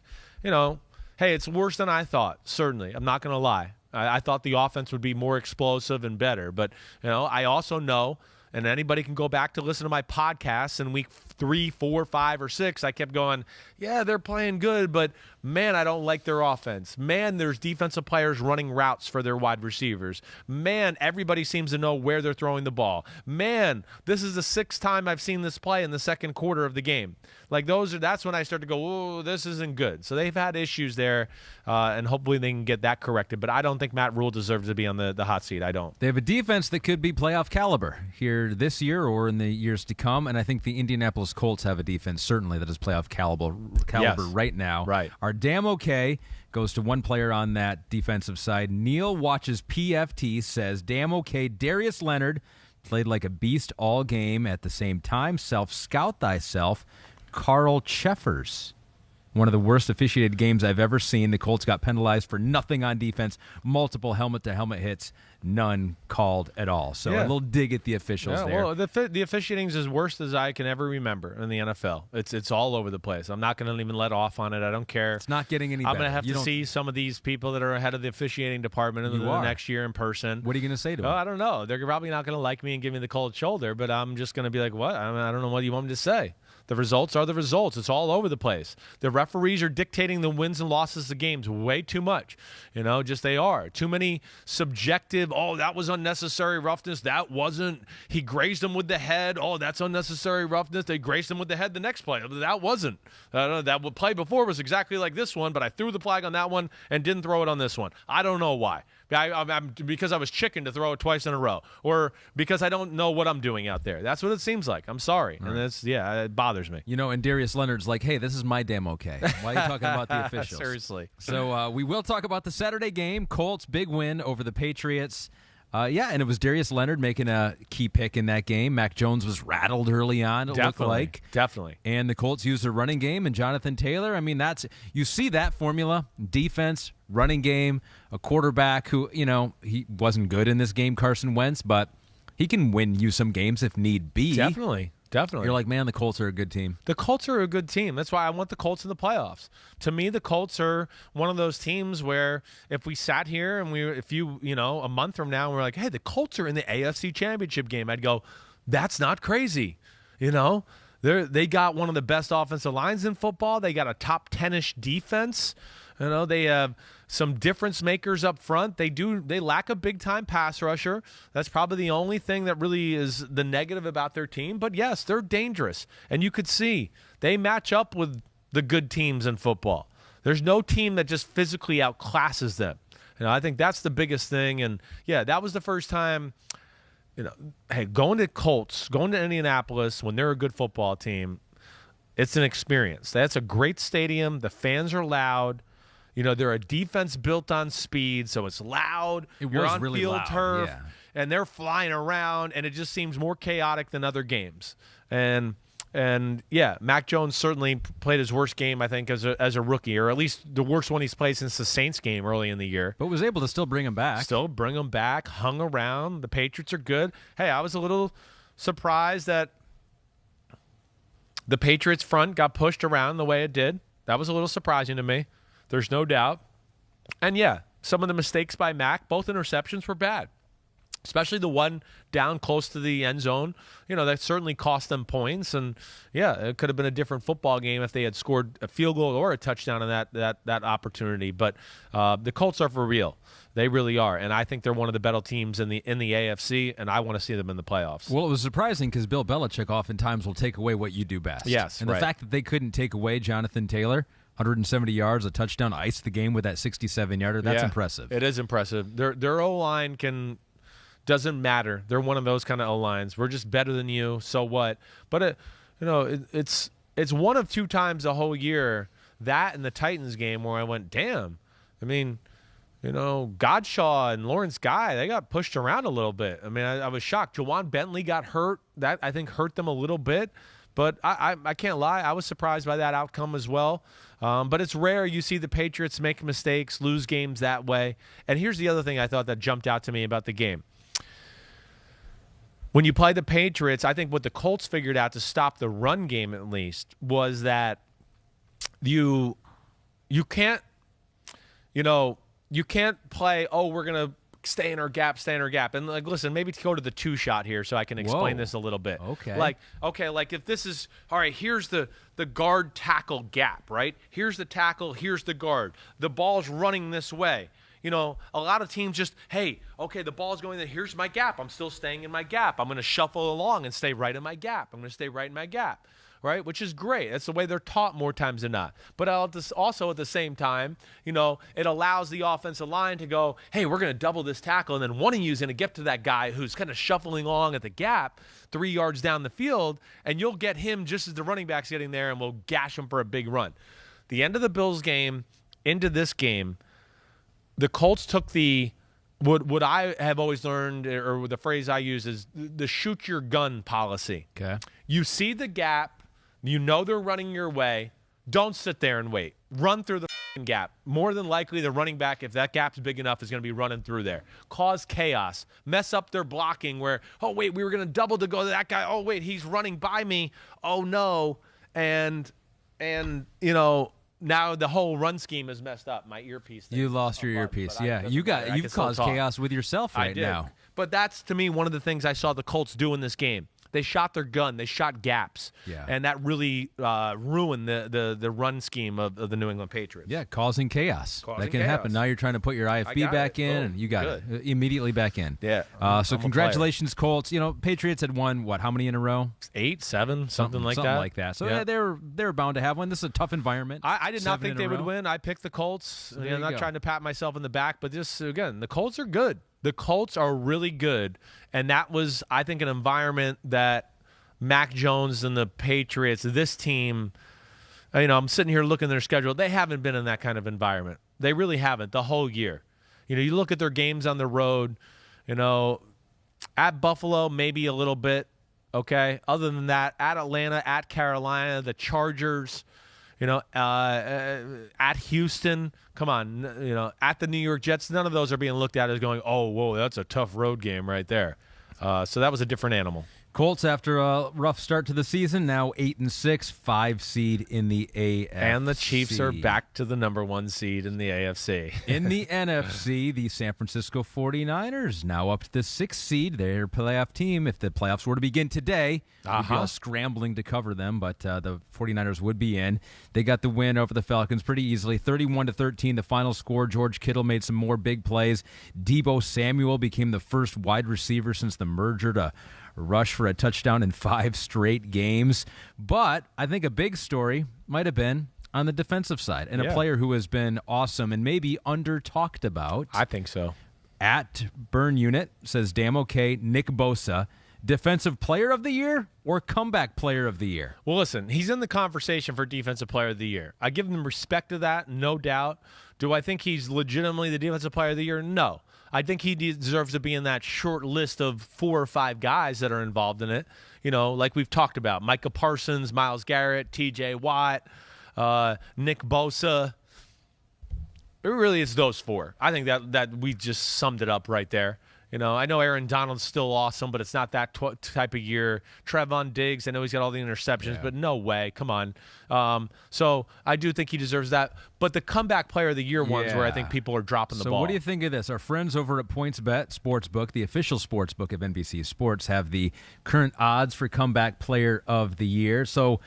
hey, it's worse than I thought, certainly. I'm not going to lie. I thought the offense would be more explosive and better. But, I also know, and anybody can go back to listen to my podcasts in week 3, 4, 5, or 6. I kept going, yeah, they're playing good, but man, I don't like their offense. Man, there's defensive players running routes for their wide receivers. Man, everybody seems to know where they're throwing the ball. Man, this is the 6th time I've seen this play in the second quarter of the game. Like that's when I start to go, oh, this isn't good. So they've had issues there, and hopefully they can get that corrected. But I don't think Matt Rule deserves to be on the hot seat. I don't. They have a defense that could be playoff caliber here this year or in the years to come, and I think the Indianapolis Colts have a defense certainly that is playoff caliber right now. Right. Our damn okay goes to one player on that defensive side. Neil watches PFT, says, damn okay, Darius Leonard played like a beast all game at the same time. Self-scout thyself. Carl Cheffers. One of the worst officiated games I've ever seen. The Colts got penalized for nothing on defense. Multiple helmet-to-helmet hits. None called at all. So a little dig at the officials there. Well, the officiating is as worst as I can ever remember in the NFL. It's all over the place. I'm not going to even let off on it. I don't care. It's not getting any better. I'm going to have to see some of these people that are ahead of the officiating department in the next year in person. What are you going to say to them? I don't know. They're probably not going to like me and give me the cold shoulder, but I'm just going to be like, what? I don't know what you want me to say. The results are the results. It's all over the place. The referees are dictating the wins and losses of games way too much. Just they are. Too many subjective, oh, that was unnecessary roughness. That wasn't. He grazed him with the head. Oh, that's unnecessary roughness. They grazed him with the head the next play. That wasn't. That play before was exactly like this one, but I threw the flag on that one and didn't throw it on this one. I don't know why. Because I was chicken to throw it twice in a row, or because I don't know what I'm doing out there. That's what it seems like. I'm sorry. Right. And it bothers me. And Darius Leonard's like, hey, this is my damn okay. Why are you talking about the officials? Seriously. So we will talk about the Saturday game. Colts, big win over the Patriots. And it was Darius Leonard making a key pick in that game. Mac Jones was rattled early on, it looked like. Definitely. And the Colts used their running game and Jonathan Taylor. I mean, you see that formula, defense, running game, a quarterback who, he wasn't good in this game, Carson Wentz, but he can win you some games if need be. Definitely. You're like, man, the Colts are a good team. The Colts are a good team. That's why I want the Colts in the playoffs. To me, the Colts are one of those teams where if we sat here and a month from now, and we're like, hey, the Colts are in the AFC Championship game, I'd go, that's not crazy. They got one of the best offensive lines in football. They got a top 10-ish defense. They have some difference makers up front. They lack a big-time pass rusher. That's probably the only thing that really is the negative about their team. But, yes, they're dangerous. And you could see they match up with the good teams in football. There's no team that just physically outclasses them. I think that's the biggest thing. And, yeah, that was the first time, hey, going to Indianapolis when they're a good football team, it's an experience. That's a great stadium. The fans are loud. They're a defense built on speed, so it's loud. You're on really field loud, turf, yeah. And they're flying around, and it just seems more chaotic than other games. And Mac Jones certainly played his worst game, I think, as a rookie, or at least the worst one he's played since the Saints game early in the year. But was able to still bring him back. Hung around. The Patriots are good. Hey, I was a little surprised that the Patriots front got pushed around the way it did. That was a little surprising to me. There's no doubt. And, some of the mistakes by Mac, both interceptions were bad, especially the one down close to the end zone. That certainly cost them points. And, it could have been a different football game if they had scored a field goal or a touchdown in that opportunity. But the Colts are for real. They really are. And I think they're one of the better teams in the AFC, and I want to see them in the playoffs. Well, it was surprising because Bill Belichick oftentimes will take away what you do best. Yes, and the fact that they couldn't take away Jonathan Taylor, 170 yards, a touchdown, iced the game with that 67-yarder. That's impressive. It is impressive. Their O-line doesn't matter. They're one of those kind of O-lines. We're just better than you, so what? But, it's one of two times the whole year, that and the Titans game, where I went, damn. I mean, Godshaw and Lawrence Guy, they got pushed around a little bit. I mean, I was shocked. Jawan Bentley got hurt. That, I think, hurt them a little bit. But I can't lie. I was surprised by that outcome as well. But it's rare you see the Patriots make mistakes, lose games that way. And here's the other thing I thought that jumped out to me about the game. When you play the Patriots, I think what the Colts figured out to stop the run game at least was that you can't, you can't play, we're going to stay in our gap. And, listen, maybe to go to the two-shot here so I can explain this a little bit. Okay. Like if this is, all right, here's the guard-tackle gap, right? Here's the tackle, here's the guard. The ball's running this way. A lot of teams just, hey, okay, the ball's going there. Here's my gap. I'm still staying in my gap. I'm going to shuffle along and stay right in my gap. I'm going to stay right in my gap, right? Which is great. That's the way they're taught more times than not. But also at the same time, it allows the offensive line to go, hey, we're going to double this tackle, and then one of you is going to get to that guy who's kind of shuffling along at the gap 3 yards down the field, and you'll get him just as the running back's getting there, and we'll gash him for a big run. The end of the Bills game into this game, the Colts took what I have always learned, or the phrase I use is the shoot your gun policy. Okay. You see the gap, they're running your way, don't sit there and wait. Run through the gap. More than likely, the running back, if that gap's big enough, is going to be running through there. Cause chaos. Mess up their blocking where, oh, wait, we were going to double to go to that guy. Oh, wait, he's running by me. Oh, no. And now the whole run scheme is messed up. My earpiece. You lost your earpiece. Yeah, you've caused chaos with yourself right now. But that's, to me, one of the things I saw the Colts do in this game. They shot their gun. They shot gaps. Yeah. And that really ruined the run scheme of the New England Patriots. Yeah, causing chaos. That can happen. Now you're trying to put your IFB back in, and you got it immediately back in. Yeah. So congratulations, Colts. Patriots had won, how many in a row? 8, 7, something like that. Something like that. So they were bound to have one. This is a tough environment. I did not think they would win. I picked the Colts. So I'm not trying to pat myself in the back, but just, again, the Colts are good. The Colts are really good, and that was, I think, an environment that Mac Jones and the Patriots, this team, I'm sitting here looking at their schedule. They haven't been in that kind of environment. They really haven't the whole year. You look at their games on the road, at Buffalo, maybe a little bit, okay? Other than that, at Atlanta, at Carolina, the Chargers, at Houston, come on, at the New York Jets, none of those are being looked at as going, oh, whoa, that's a tough road game right there. So that was a different animal. Colts, after a rough start to the season, now 8-6, 5 seed in the AFC. And the Chiefs are back to the number 1 seed in the AFC. In the NFC, the San Francisco 49ers now up to the 6th seed. Their playoff team, if the playoffs were to begin today, would be all scrambling to cover them, but the 49ers would be in. They got the win over the Falcons pretty easily, 31-13, the final score. George Kittle made some more big plays. Deebo Samuel became the first wide receiver since the merger to rush for a touchdown in 5 straight games. But I think a big story might have been on the defensive side, and a player who has been awesome and maybe under-talked about. I think so. At Burn Unit says, damn okay, Nick Bosa, Defensive Player of the Year or Comeback Player of the Year? Well, listen, he's in the conversation for Defensive Player of the Year. I give him respect to that, no doubt. Do I think he's legitimately the Defensive Player of the Year? No. I think he deserves to be in that short list of 4 or 5 guys that are involved in it. Like we've talked about, Micah Parsons, Myles Garrett, T.J. Watt, Nick Bosa. It really is those 4. I think that we just summed it up right there. I know Aaron Donald's still awesome, but it's not that type of year. Trevon Diggs, I know he's got all the interceptions, but no way. Come on. So I do think he deserves that. But the Comeback Player of the Year ones where I think people are dropping the ball. So what do you think of this? Our friends over at PointsBet Sportsbook, the official sportsbook of NBC Sports, have the current odds for Comeback Player of the Year. So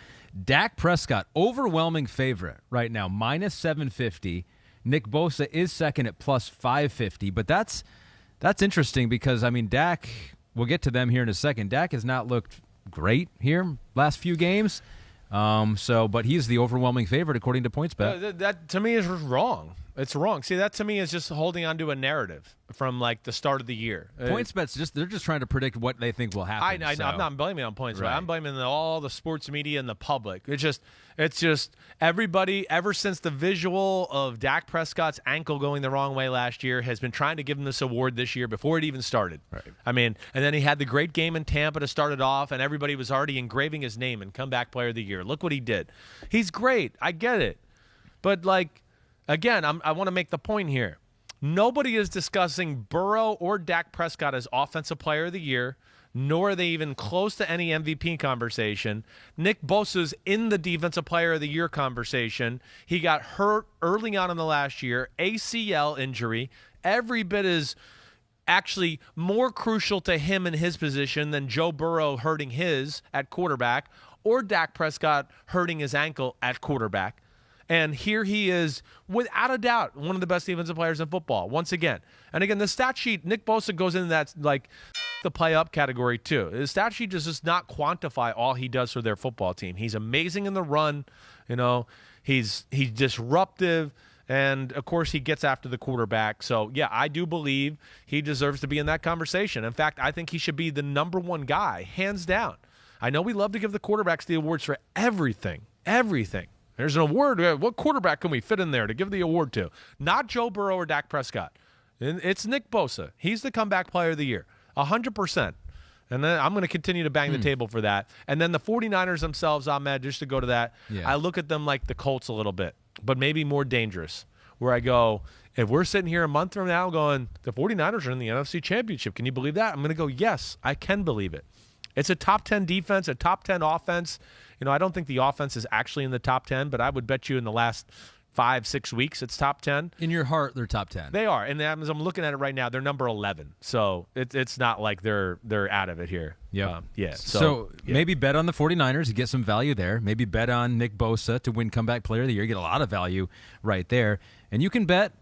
Dak Prescott, overwhelming favorite right now, minus 750. Nick Bosa is second at plus 550, but that's interesting because, Dak, we'll get to them here in a second. Dak has not looked great here last few games. But he's the overwhelming favorite according to PointsBet. That to me is wrong. It's wrong. See, that to me is just holding on to a narrative from like the start of the year. PointsBet's they're just trying to predict what they think will happen. I know. I'm not blaming it on PointsBet. Right. I'm blaming all the sports media and the public. It's just everybody, ever since the visual of Dak Prescott's ankle going the wrong way last year, has been trying to give him this award this year before it even started. Right. I mean, and then he had the great game in Tampa to start it off, and everybody was already engraving his name and comeback player of the year. Look what he did. He's great. I get it. But, like, again, I want to make the point here. Nobody is discussing Burrow or Dak Prescott as offensive player of the year, nor are they even close to any MVP conversation. Nick Bosa's in the defensive player of the year conversation. He got hurt early on in the last year, ACL injury. Every bit is actually more crucial to him in his position than Joe Burrow hurting his at quarterback or Dak Prescott hurting his ankle at quarterback. And here he is, without a doubt, one of the best defensive players in football, once again. And again, the stat sheet, Nick Bosa goes into that, like, the play-up category, too. The stat sheet does not quantify all he does for their football team. He's amazing in the run. You know, he's disruptive. And, of course, he gets after the quarterback. So, yeah, I do believe he deserves to be in that conversation. In fact, I think he should be the number one guy, hands down. I know we love to give the quarterbacks the awards for everything. There's an award. What quarterback can we fit in there to give the award to? Not Joe Burrow or Dak Prescott. It's Nick Bosa. He's the comeback player of the year, 100%. And then I'm going to continue to bang the table for that. And then the 49ers themselves, Ahmed, just to go to that, I look at them like the Colts a little bit, but maybe more dangerous, where I go, if we're sitting here a month from now going, the 49ers are in the NFC Championship, can you believe that? I'm going to go, yes, I can believe it. It's a top 10 defense, a top 10 offense. You know, I don't think the offense is actually in the top 10, but I would bet you in the last 5-6 weeks it's top 10. In your heart, they're top 10. They are. And as I'm looking at it right now, they're number 11. So it's not like they're out of it here. Yep. Yeah. So maybe bet on the 49ers. You get some value there. Maybe bet on Nick Bosa to win comeback player of the year. You get a lot of value right there. And you can bet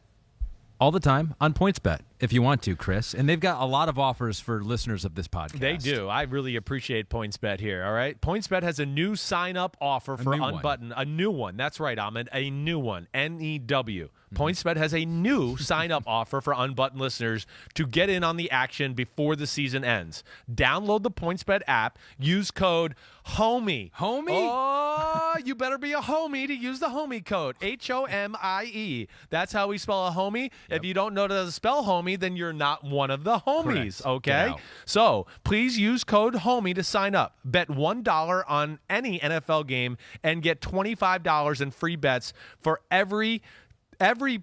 all the time on PointsBet if you want to, Chris. And they've got a lot of offers for listeners of this podcast. They do. I really appreciate PointsBet here, all right? PointsBet has a new sign-up offer for Unbutton. A new one. That's right, Ahmed. A new one. N-E-W. PointsBet has a new sign-up offer for Unbutton listeners to get in on the action before the season ends. Download the PointsBet app. Use code HOMIE. Homie? Oh, you better be a homie to use the homie code. H-O-M-I-E. That's how we spell a homie. Yep. If you don't know how to spell homie, then you're not one of the homies, Correct. okay? So please use code HOMIE to sign up. Bet $1 on any NFL game and get $25 in free bets for every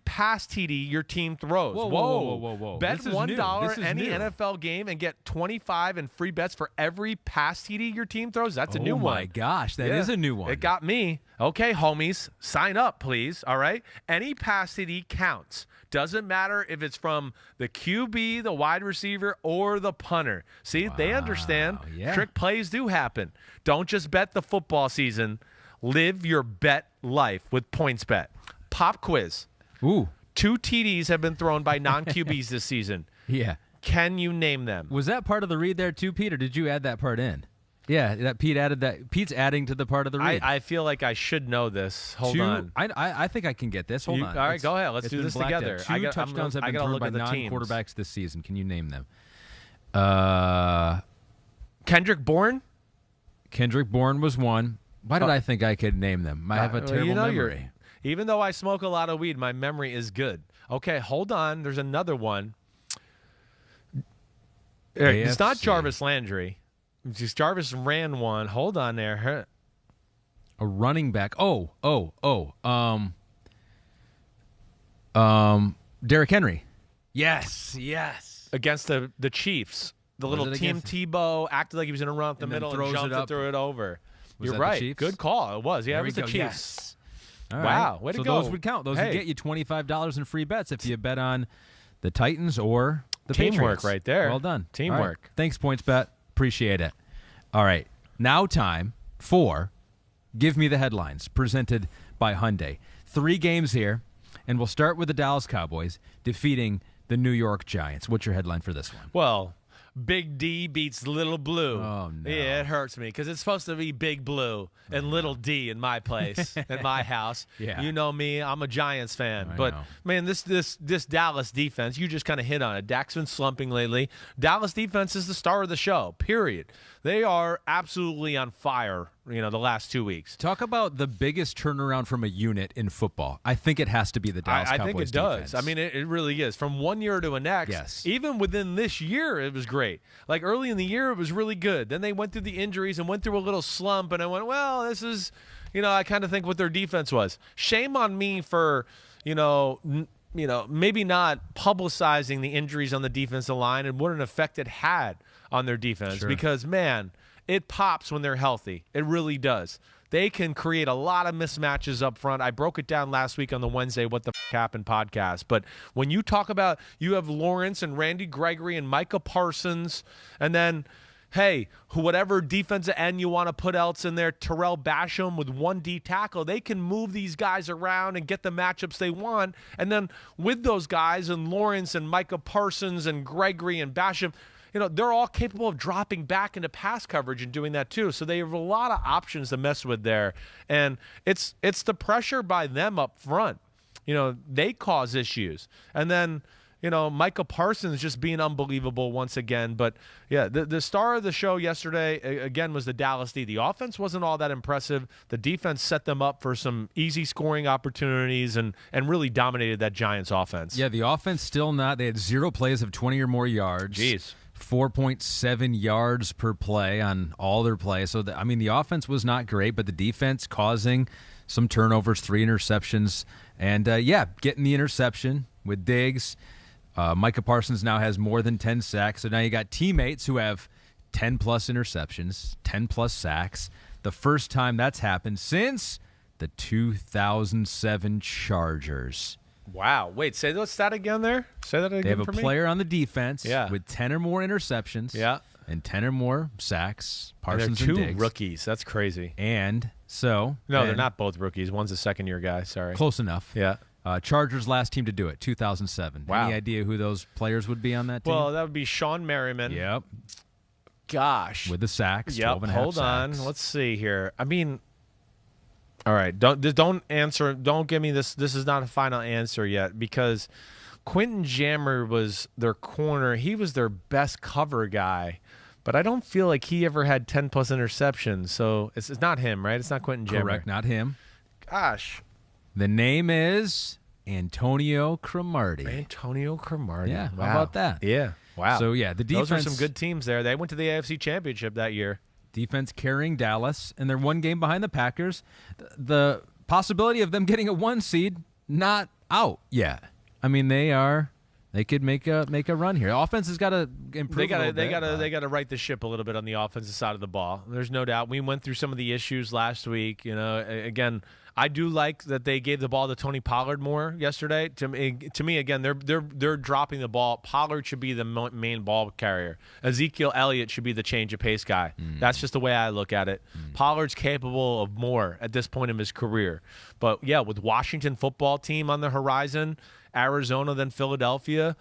pass TD your team throws. Whoa. Bet $1 any new. NFL game and get 25 in free bets for every pass TD your team throws. That's a new one. Oh, my gosh. That is a new one. It got me. Okay, homies, sign up, please, all right? Any pass TD counts. Doesn't matter if it's from the QB, the wide receiver, or the punter. See, they understand. Yeah. Trick plays do happen. Don't just bet the football season. Live your bet life with PointsBet. Pop quiz. Ooh. 2 TDs have been thrown by non-QBs this season. Yeah. Can you name them? Was that part of the read there too, Pete, or did you add that part in? Yeah, that Pete added that. Pete's adding to the part of the read. I feel like I should know this. Hold on. I think I can get this. Hold on. All right, go ahead. Let's do this together. 2 touchdowns have been thrown by non-quarterbacks this season. Can you name them? Kendrick Bourne? Kendrick Bourne was one. Why did I think I could name them? I have a terrible memory. Even though I smoke a lot of weed, my memory is good. Okay, hold on. There's another one. It's not Jarvis Landry. It's just Jarvis ran one. Hold on there. A running back. Derrick Henry. Yes. Against the Chiefs. The little Tim Tebow acted like he was going to run up the middle and jumped and threw it over. You're right. Good call. It was. Yeah, it was the Chiefs. Yes. All wow, right. way to so go. Those would count. Those would get you $25 in free bets if you bet on the Titans or the Teamwork Patriots. right there. Well done. Teamwork. Right. Thanks, PointsBet. Appreciate it. All right. Now time for Give Me the Headlines, presented by Hyundai. 3 games here, and we'll start with the Dallas Cowboys defeating the New York Giants. What's your headline for this one? Well, Big D beats Little Blue. Oh, no. Yeah, it hurts me because it's supposed to be Big Blue and Little D in my place, in my house. Yeah. You know me, I'm a Giants fan. I But, know. man, this Dallas defense, you just kind of hit on it. Dak's been slumping lately. Dallas defense is the star of the show, period. They are absolutely on fire, the last 2 weeks. Talk about the biggest turnaround from a unit in football. I think it has to be the Dallas I Cowboys think it does. defense. I mean, it really is. From one year to the next, Yes. even within this year, it was great. Like early in the year, it was really good. Then they went through the injuries and went through a little slump, and I went, well, this is, I kind of think what their defense was. Shame on me for, maybe not publicizing the injuries on the defensive line and what an effect it had on their defense. Sure. Because, man, it pops when they're healthy. It really does. They can create a lot of mismatches up front. I broke it down last week on the Wednesday What the Happened podcast. But when you talk about you have Lawrence and Randy Gregory and Micah Parsons, and then, hey, whatever defensive end you want to put else in there, Terrell Basham with 1D tackle, they can move these guys around and get the matchups they want. And then with those guys and Lawrence and Micah Parsons and Gregory and Basham, they're all capable of dropping back into pass coverage and doing that too. So they have a lot of options to mess with there. And it's the pressure by them up front. They cause issues. And then, Micah Parsons just being unbelievable once again. But, yeah, the star of the show yesterday, again, was the Dallas D. The offense wasn't all that impressive. The defense set them up for some easy scoring opportunities and really dominated that Giants offense. Yeah, the offense still not. They had 0 plays of 20 or more yards. Jeez. 4.7 yards per play on all their plays. So, the offense was not great, but the defense causing some turnovers, 3 interceptions. And, getting the interception with Diggs. Micah Parsons now has more than 10 sacks. So now you got teammates who have 10-plus interceptions, 10-plus sacks. The first time that's happened since the 2007 Chargers. Wow. Wait, say that stat again there? Say that again They have a for me? player on the defense Yeah. with 10 or more interceptions and 10 or more sacks, And Parsons they're and two Diggs. rookies. That's crazy. And so... No, they're and not both rookies. One's a second-year guy. Sorry. Close enough. Yeah. Chargers last team to do it, 2007. Wow. Any idea who those players would be on that team? Well, that would be Sean Merriman. Yep. Gosh. With the sacks, Yep. 12 and a half Hold on. sacks. Let's see here. All right. Don't answer. Don't give me this. This is not a final answer yet because Quentin Jammer was their corner. He was their best cover guy, but I don't feel like he ever had 10-plus interceptions. So it's not him, right? It's not Quentin Jammer. Correct, not him. Gosh. The name is Antonio Cromartie. Antonio Cromartie. Yeah, Wow. how about that? Yeah. Wow. So, yeah, the defense... Those are some good teams there. They went to the AFC Championship that year. Defense carrying Dallas, and they're one game behind the Packers. The possibility of them getting a 1 seed, not out yet. They could make a run here. Offense has got to improve. They got to right the ship a little bit on the offensive side of the ball. There's no doubt. We went through some of the issues last week. Again, I do like that they gave the ball to Tony Pollard more yesterday. To me, again, they're dropping the ball. Pollard should be the main ball carrier. Ezekiel Elliott should be the change of pace guy. That's just the way I look at it. Pollard's capable of more at this point in his career. But yeah, with Washington football team on the horizon, Arizona, then Philadelphia.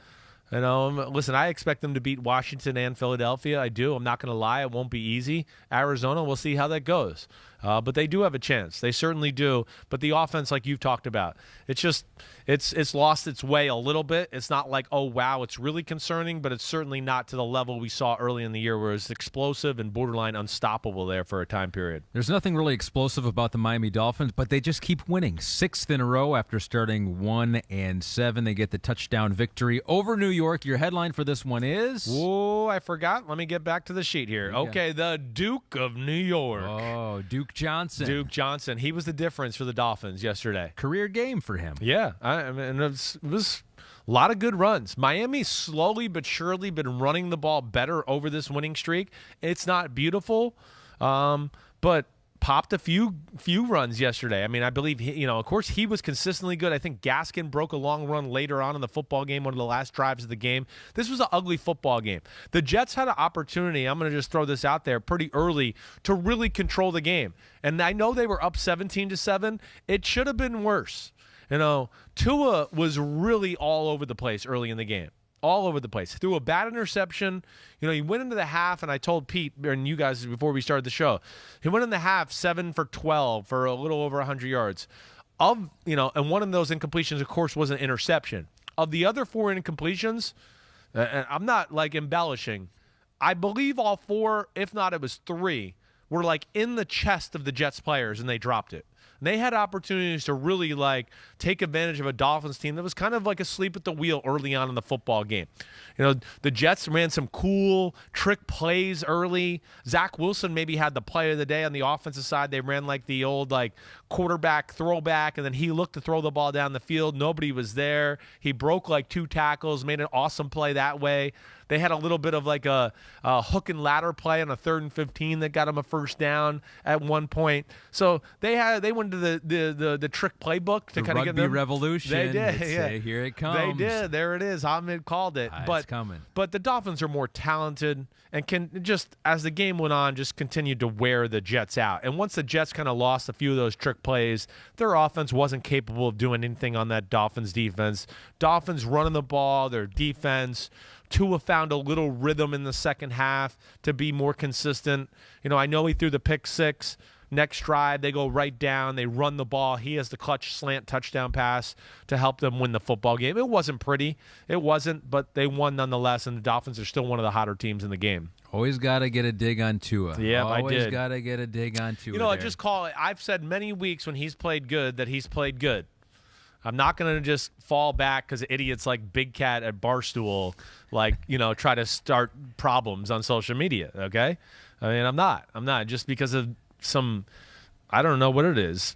Listen, I expect them to beat Washington and Philadelphia. I do. I'm not going to lie. It won't be easy. Arizona, we'll see how that goes. But they do have a chance. They certainly do. But the offense, like you've talked about, it's lost its way a little bit. It's not like, oh, wow, it's really concerning, but it's certainly not to the level we saw early in the year where it was explosive and borderline unstoppable there for a time period. There's nothing really explosive about the Miami Dolphins, but they just keep winning. 6th in a row after starting 1-7. They get the touchdown victory over New York. Your headline for this one is? Whoa, I forgot. Let me get back to the sheet here. Okay, the Duke of New York. Oh, Duke Johnson. Duke Johnson. He was the difference for the Dolphins yesterday. Career game for him. Yeah, it was a lot of good runs. Miami's slowly but surely been running the ball better over this winning streak. It's not beautiful, but popped a few runs yesterday. I believe of course he was consistently good. I think Gaskin broke a long run later on in the football game, one of the last drives of the game. This was an ugly football game. The Jets had an opportunity, I'm going to just throw this out there, pretty early to really control the game. And I know they were up 17-7. It should have been worse. Tua was really all over the place early in the game. all over the place. Threw a bad interception. He went into the half, and I told Pete and you guys before we started the show, he went in the half 7 for 12 for a little over 100 yards. And one of those incompletions, of course, was an interception. Of the other 4 incompletions, and I'm not embellishing, I believe all 4, if not it was 3, were in the chest of the Jets players, and they dropped it. And they had opportunities to really take advantage of a Dolphins team that was kind of asleep at the wheel early on in the football game. The Jets ran some cool trick plays early. Zach Wilson maybe had the play of the day on the offensive side. They ran the old quarterback throwback, and then he looked to throw the ball down the field. Nobody was there. He broke 2 tackles, made an awesome play that way. They had a little bit of a hook and ladder play on a 3rd and 15 that got them a first down at one point. So they went to the trick playbook to kind of get them. Revolution. They did. Say, here it comes. They did. There it is. Ahmed called it. It's coming. But the Dolphins are more talented and can just, as the game went on, just continued to wear the Jets out. And once the Jets kind of lost a few of those trick plays, their offense wasn't capable of doing anything on that Dolphins defense. Dolphins running the ball, their defense. Tua found a little rhythm in the second half to be more consistent. I know he threw the pick 6. Next drive, they go right down. They run the ball. He has the clutch slant touchdown pass to help them win the football game. It wasn't pretty. It wasn't, but they won nonetheless, and the Dolphins are still one of the hotter teams in the game. Always got to get a dig on Tua. Yeah, I did. Always got to get a dig on Tua. I just call it. I've said many weeks when he's played good that he's played good. I'm not going to just fall back because idiots like Big Cat at Barstool, try to start problems on social media, okay? I mean, I'm not. Just because of some, I don't know what it is,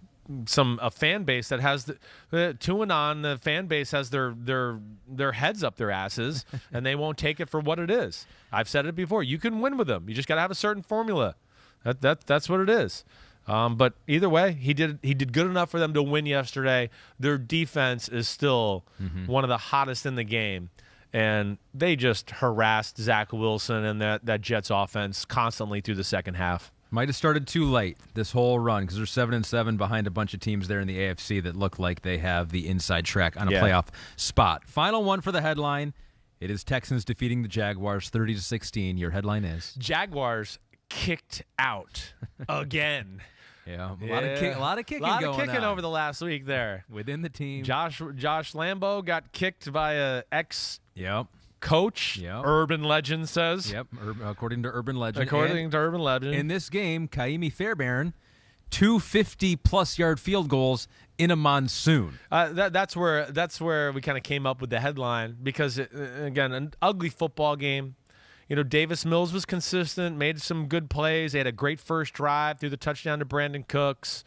a fan base that has to and on, the fan base has their heads up their asses, and they won't take it for what it is. I've said it before. You can win with them. You just got to have a certain formula. That's what it is. But either way, he did good enough for them to win yesterday. Their defense is still one of the hottest in the game, and they just harassed Zach Wilson and that Jets offense constantly through the second half. Might have started too late this whole run because they're 7-7 behind a bunch of teams there in the AFC that look like they have the inside track on a playoff spot. Final one for the headline. It is Texans defeating the Jaguars 30-16. Your headline is Jaguars kicked out again. Yeah, a lot of kicking going on over the last week there within the team. Josh Lambo got kicked by a ex-coach. Yep. Urban Legend says. Yep, according to Urban Legend. Urban Legend. In this game, Kaimi Fairbairn, 2 50-plus yard field goals in a monsoon. That's where we kind of came up with the headline because again, an ugly football game. Davis Mills was consistent, made some good plays. They had a great first drive through the touchdown to Brandon Cooks.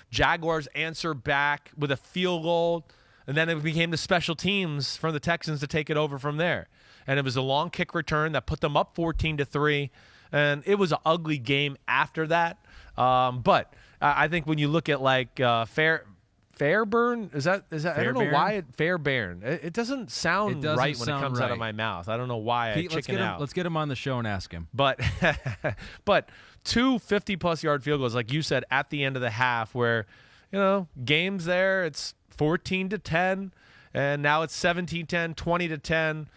Jaguars answer back with a field goal, and then it became the special teams from the Texans to take it over from there. And it was a long kick return that put them up 14-3, and it was an ugly game after that. But I think when you look at Fairbairn, is that I don't know why Fairbairn. It doesn't sound right when it comes out of my mouth. I don't know why Pete, I chicken out. Let's get him on the show and ask him. But 2 50-plus yard field goals, like you said, at the end of the half, where games there it's 14-10, and now it's 17-10, 20-10.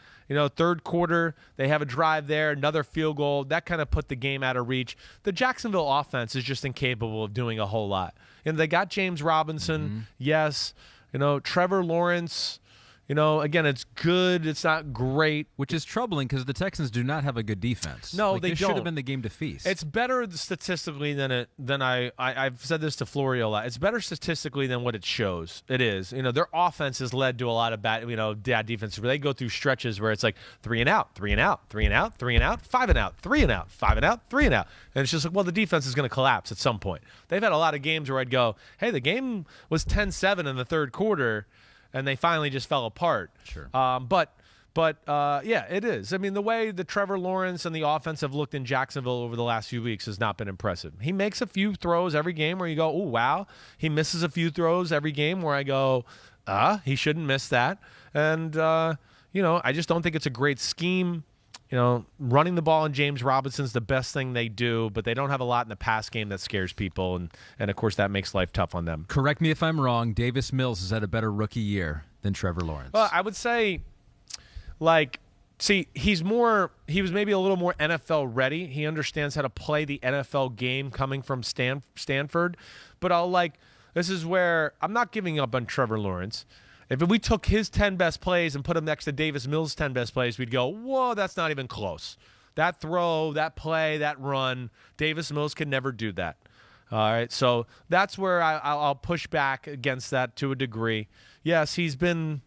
Third quarter, they have a drive there, another field goal. That kind of put the game out of reach. The Jacksonville offense is just incapable of doing a whole lot. And they got James Robinson, yes. Trevor Lawrence, again, it's good. It's not great. Which is troubling because the Texans do not have a good defense. No, they don't. Should have been the game to feast. It's better statistically than I've said this to Florio a lot. It's better statistically than what it shows. It is. Their offense has led to a lot of bad defense where they go through stretches where it's like 3 and out, 3 and out, 3 and out, 3 and out, 5 and out, 3 and out, 5 and out, 3 and out. And it's just like, well, the defense is going to collapse at some point. They've had a lot of games where I'd go, hey, the game was 10-7 in the third quarter, and they finally just fell apart. Sure. But yeah, it is. I mean, the way the Trevor Lawrence and the offense have looked in Jacksonville over the last few weeks has not been impressive. He makes a few throws every game where you go, oh, wow. He misses a few throws every game where I go, he shouldn't miss that. And, I just don't think it's a great scheme. Running the ball and James Robinson's the best thing they do, but they don't have a lot in the pass game that scares people, and of course that makes life tough on them. Correct me if I'm wrong. Davis Mills has had a better rookie year than Trevor Lawrence. Well, I would say like, see, he was maybe a little more NFL ready. He understands how to play the NFL game coming from Stanford. But this is where I'm not giving up on Trevor Lawrence. If we took his 10 best plays and put him next to Davis Mills' 10 best plays, we'd go, whoa, that's not even close. That throw, that play, that run, Davis Mills can never do that. All right, so that's where I'll push back against that to a degree. Yes, he's been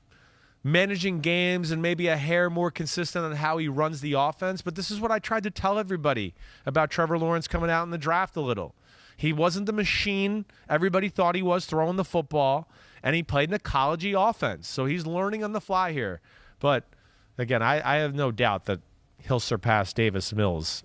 managing games and maybe a hair more consistent on how he runs the offense, but this is what I tried to tell everybody about Trevor Lawrence coming out in the draft a little. He wasn't the machine everybody thought he was throwing the football, and he played in a college-y offense, so he's learning on the fly here. But, again, I have no doubt that he'll surpass Davis Mills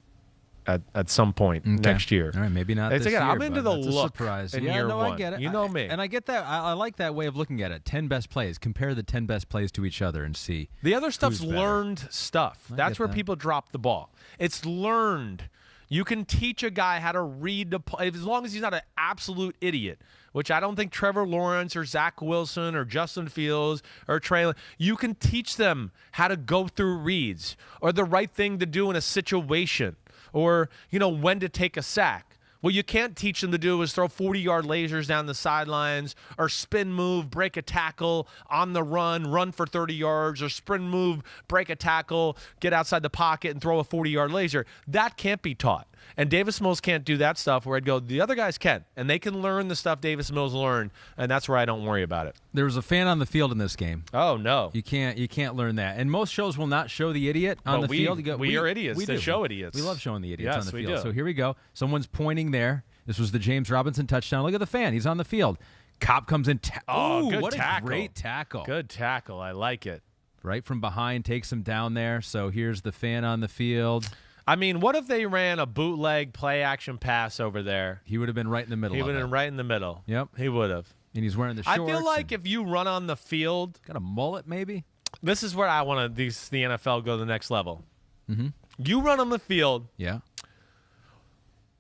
at some point next year. All right, maybe not this year. I'm into the that's look a surprise. in year one. I get it. You know me. And I get that. I like that way of looking at it. 10 best plays. Compare the 10 best plays to each other and see. The other stuff's who's better. learned stuff. That's where people drop the ball. It's learned. You can teach a guy how to read the play as long as he's not an absolute idiot, which I don't think Trevor Lawrence or Zach Wilson or Justin Fields or Trey. You can teach them how to go through reads or the right thing to do in a situation or, when to take a sack. What you can't teach them to do is throw 40-yard lasers down the sidelines or spin move, break a tackle on the run for 30 yards, or sprint move, break a tackle, get outside the pocket and throw a 40-yard laser. That can't be taught. And Davis Mills can't do that stuff where I'd go, the other guys can. And they can learn the stuff Davis Mills learned, and that's where I don't worry about it. There was a fan on the field in this game. Oh, no. You can't learn that. And most shows will not show the idiot on the field. We are idiots to show idiots. We love showing the idiots on the field. Do. So here we go. Someone's pointing there. This was the James Robinson touchdown. Look at the fan. He's on the field. Cop comes in. Good what tackle. A great tackle. Good tackle. I like it. Right from behind, takes him down there. So here's the fan on the field. I mean, what if they ran a bootleg play-action pass over there? He would have been right in the middle. He would have been right in the middle. Yep. He would have. And he's wearing the shorts. I feel like if you run on the field. Got a mullet, maybe? This is where I want the NFL go to the next level. Mm-hmm. You run on the field. Yeah.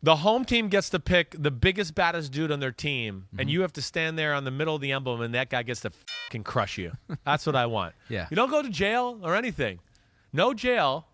The home team gets to pick the biggest, baddest dude on their team, and you have to stand there on the middle of the emblem, and that guy gets to fucking crush you. That's what I want. Yeah. You don't go to jail or anything. No jail.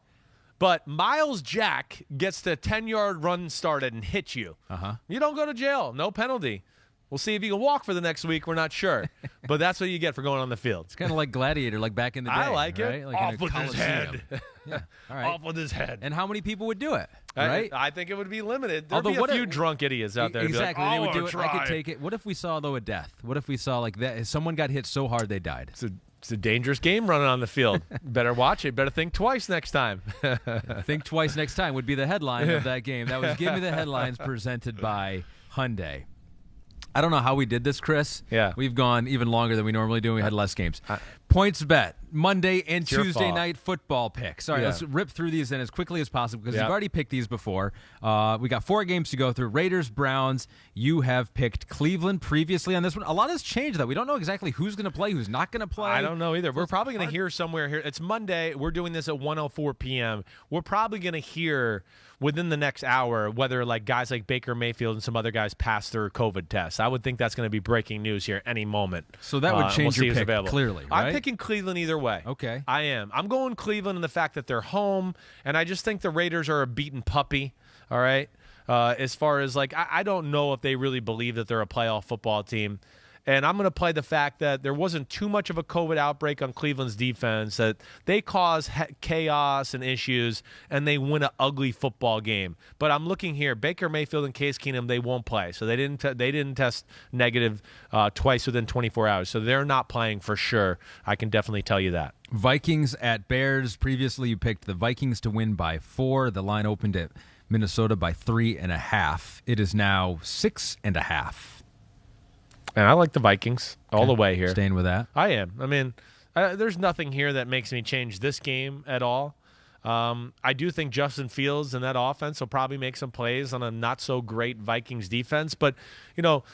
But Miles Jack gets the 10-yard run started and hit you. Uh-huh. You don't go to jail. No penalty. We'll see if you can walk for the next week. We're not sure. But that's what you get for going on the field. It's kind of like Gladiator, like back in the day. I like right? it. Like Off with his head. Yeah. All right. Off with his head. And how many people would do it? Right? I think it would be limited. There'd Although be a few drunk idiots out there. Exactly. Like, they would do it. try. I could take it. What if we saw, though, a death? What if we saw like that? Someone got hit so hard they died. It's a dangerous game running on the field. Better watch it. Better think twice next time. Think twice next time would be the headline of that game. That was Give Me the Headlines presented by Hyundai. I don't know how we did this, Chris. Yeah. We've gone even longer than we normally do. We had less games. Points bet, Monday and Tuesday night football picks. All right, let's rip through these then as quickly as possible because you've already picked these before. We got 4 games to go through. Raiders, Browns. You have picked Cleveland previously on this one. A lot has changed, though. We don't know exactly who's going to play, who's not going to play. I don't know either. We're probably going to hear somewhere here. It's Monday. We're doing this at 1:04 p.m. We're probably going to hear within the next hour whether like guys like Baker Mayfield and some other guys pass their COVID tests. I would think that's going to be breaking news here any moment. So that would change your pick clearly, right? I'm picking Cleveland either way. Okay. I am. I'm going Cleveland in the fact that they're home, and I just think the Raiders are a beaten puppy, all right? As far as, like, I don't know if they really believe that they're a playoff football team. And I'm going to play the fact that there wasn't too much of a COVID outbreak on Cleveland's defense, that they cause chaos and issues, and they win an ugly football game. But I'm looking here. Baker Mayfield and Case Keenum, they won't play. So they didn't test negative twice within 24 hours. So they're not playing for sure. I can definitely tell you that. Vikings at Bears. Previously, you picked the Vikings to win by 4. The line opened at Minnesota by 3.5. It is now 6.5. And I like the Vikings all the way here. Staying with that? I am. I mean, there's nothing here that makes me change this game at all. I do think Justin Fields and that offense will probably make some plays on a not-so-great Vikings defense. But, you know,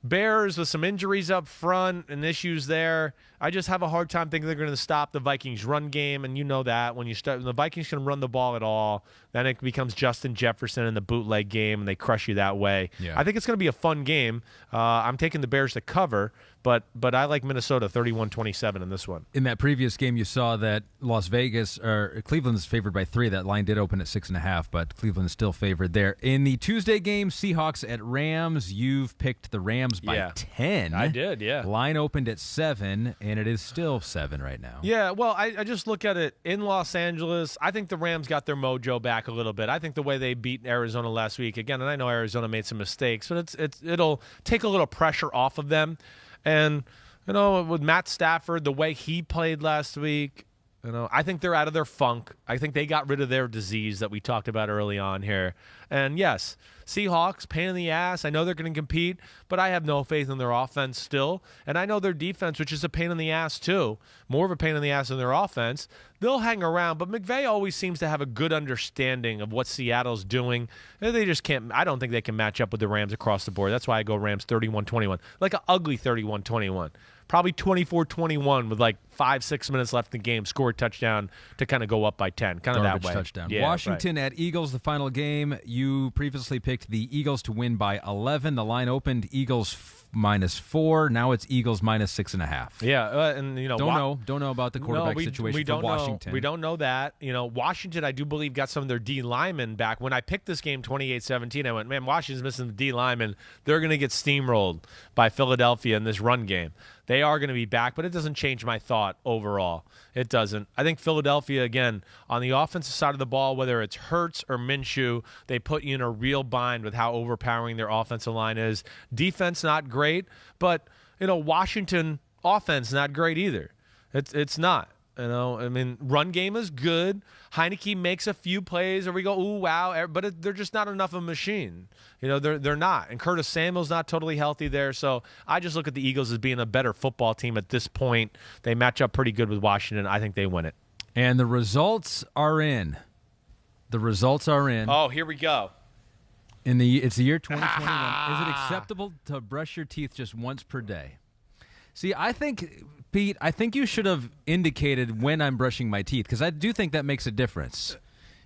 Bears with some injuries up front and issues there. I just have a hard time thinking they're going to stop the Vikings run game, and you know that when the Vikings can run the ball at all, then it becomes Justin Jefferson in the bootleg game, and they crush you that way. Yeah. I think it's going to be a fun game. I'm taking the Bears to cover, but I like Minnesota 31-27 in this one. In that previous game, you saw that Cleveland's favored by 3. That line did open at 6.5, but Cleveland's still favored there. In the Tuesday game, Seahawks at Rams, you've picked the Rams by 10. I did, yeah. Line opened at 7, and it is still 7 right now. Yeah, well, I just look at it in Los Angeles. I think the Rams got their mojo back a little bit. I think the way they beat Arizona last week, again, and I know Arizona made some mistakes, but it'll take a little pressure off of them. And, with Matt Stafford, the way he played last week, I think they're out of their funk. I think they got rid of their disease that we talked about early on here. And, yes, Seahawks, pain in the ass. I know they're going to compete, but I have no faith in their offense still. And I know their defense, which is a pain in the ass too, more of a pain in the ass than their offense. They'll hang around, but McVay always seems to have a good understanding of what Seattle's doing. And they just can't – I don't think they can match up with the Rams across the board. That's why I go Rams 31-21, like an ugly 31-21. Probably 24-21 with like 5-6 minutes left in the game, score a touchdown to kind of go up by 10, kind of that way. Touchdown. Yeah, Washington at Eagles, the final game. You previously picked the Eagles to win by 11. The line opened Eagles -4. Now it's Eagles -6.5. Yeah, and don't know about the quarterback situation for Washington. We don't know that. Washington, I do believe, got some of their D linemen back. When I picked this game 28-17, I went, man, Washington's missing the D linemen. They're going to get steamrolled by Philadelphia in this run game. They are going to be back, but it doesn't change my thought overall. It doesn't. I think Philadelphia, again, on the offensive side of the ball, whether it's Hurts or Minshew, they put you in a real bind with how overpowering their offensive line is. Defense, not great, but, Washington offense, not great either. It's not. Run game is good. Heineke makes a few plays, or we go, ooh, wow, but they're just not enough of a machine. They're not. And Curtis Samuel's not totally healthy there. So I just look at the Eagles as being a better football team at this point. They match up pretty good with Washington. I think they win it. And the results are in. Oh, here we go. It's the year 2021. Is it acceptable to brush your teeth just once per day? See, I think, Pete, you should have indicated when I'm brushing my teeth, because I do think that makes a difference.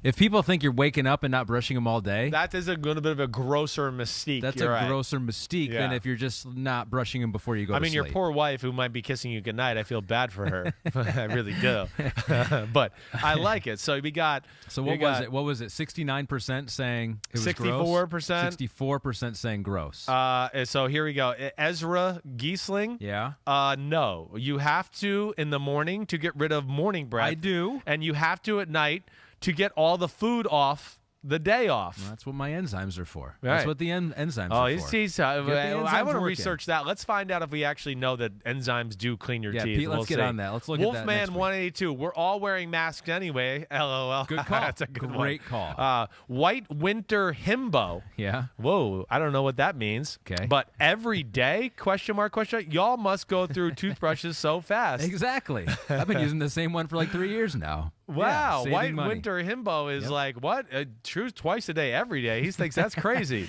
If people think you're waking up and not brushing them all day, that is a little bit of a grosser mystique. That's grosser mystique than if you're just not brushing them before you go to sleep. Your poor wife who might be kissing you goodnight, I feel bad for her. I really do. But I like it. So we got... So what was it? What was it? 69% saying it was 64%? Gross? 64% saying gross. So here we go. Ezra Giesling? Yeah. No. You have to in the morning to get rid of morning breath. I do. And you have to at night to get all the food off the day off. Well, that's what my enzymes are for. Right. That's what the enzymes are for. I want to research that. Let's find out if we actually know that enzymes do clean your teeth. Pete, let's get on that. Let's look at that next week. Wolfman182. We're all wearing masks anyway. LOL. Good call. That's a great call. White Winter Himbo. Yeah. Whoa. I don't know what that means. Okay. But every day? Question mark. Y'all must go through toothbrushes so fast. Exactly. I've been using the same one for like 3 years now. Wow, yeah, White money. Winter Himbo is like, what? Truth twice a day, every day. He thinks that's crazy.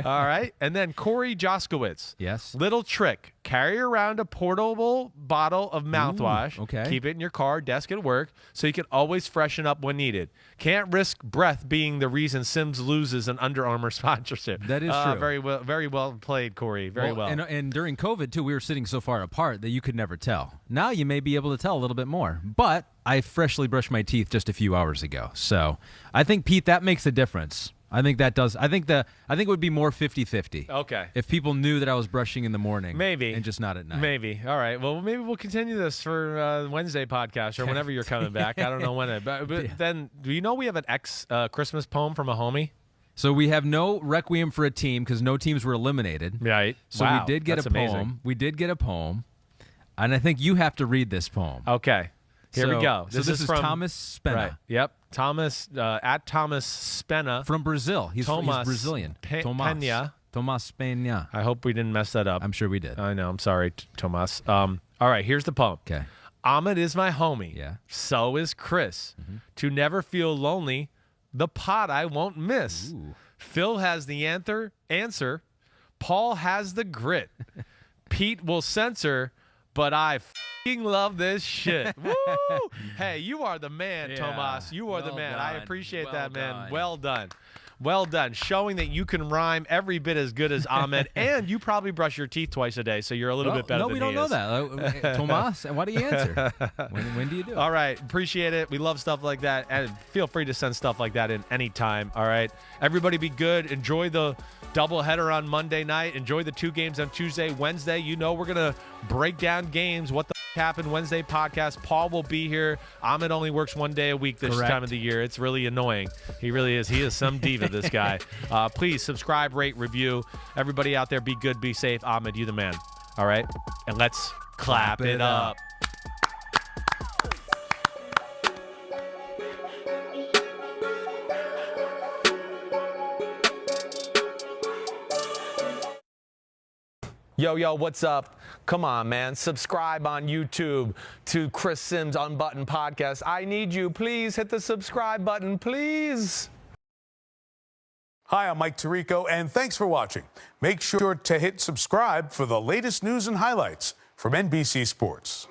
All right. And then Corey Joskowitz. Yes. Little trick. Carry around a portable bottle of mouthwash. Ooh, okay. Keep it in your car, desk at work, so you can always freshen up when needed. Can't risk breath being the reason Sims loses an Under Armour sponsorship. That is true. Very well played, Corey. Very well. And during COVID, too, we were sitting so far apart that you could never tell. Now you may be able to tell a little bit more. But I freshly brushed my teeth just a few hours ago. So I think, Pete, that makes a difference. I think that does. I think it would be more 50-50. Okay. If people knew that I was brushing in the morning. Maybe. And just not at night. Maybe. All right. Well, maybe we'll continue this for Wednesday podcast or whenever you're coming back. I don't know when. But then, do you know we have an Christmas poem from a homie? So we have no Requiem for a team because no teams were eliminated. Right. So wow, we did get a poem. Amazing. We did get a poem. And I think you have to read this poem. Okay. Here we go. This is from Thomas Spena. Right. Yep. Thomas, at Thomas Spena. From Brazil. He's Brazilian. Tomas Pena. I hope we didn't mess that up. I'm sure we did. I know. I'm sorry, Tomas. All right. Here's the poem. Okay. Ahmed is my homie. Yeah. So is Chris. Mm-hmm. To never feel lonely, the pot I won't miss. Ooh. Phil has the answer. Paul has the grit. Pete will censor, but I f***ing love this shit. Woo! Hey, you are the man, Tomas. You are the man. Done. I appreciate that, man. Done. Well done. Well done. Showing that you can rhyme every bit as good as Ahmed, and you probably brush your teeth twice a day, so you're a little bit better than he is. No, we don't know that. Tomas, why do you answer? When do you do it? All right. Appreciate it. We love stuff like that, and feel free to send stuff like that in anytime. All right. Everybody be good. Enjoy the doubleheader on Monday night. Enjoy the 2 games on Tuesday, Wednesday. You know we're going to break down games. What the happened Wednesday podcast. Paul will be here. Ahmed only works 1 day a week this time of the year. It's really annoying. He really is. He is some diva, this guy. Please subscribe, rate, review. Everybody out there, be good, be safe. Ahmed, you the man. All right? And let's clap it up. Yo, what's up? Come on, man. Subscribe on YouTube to Chris Sims Unbuttoned Podcast. I need you. Please hit the subscribe button, please. Hi, I'm Mike Tirico, and thanks for watching. Make sure to hit subscribe for the latest news and highlights from NBC Sports.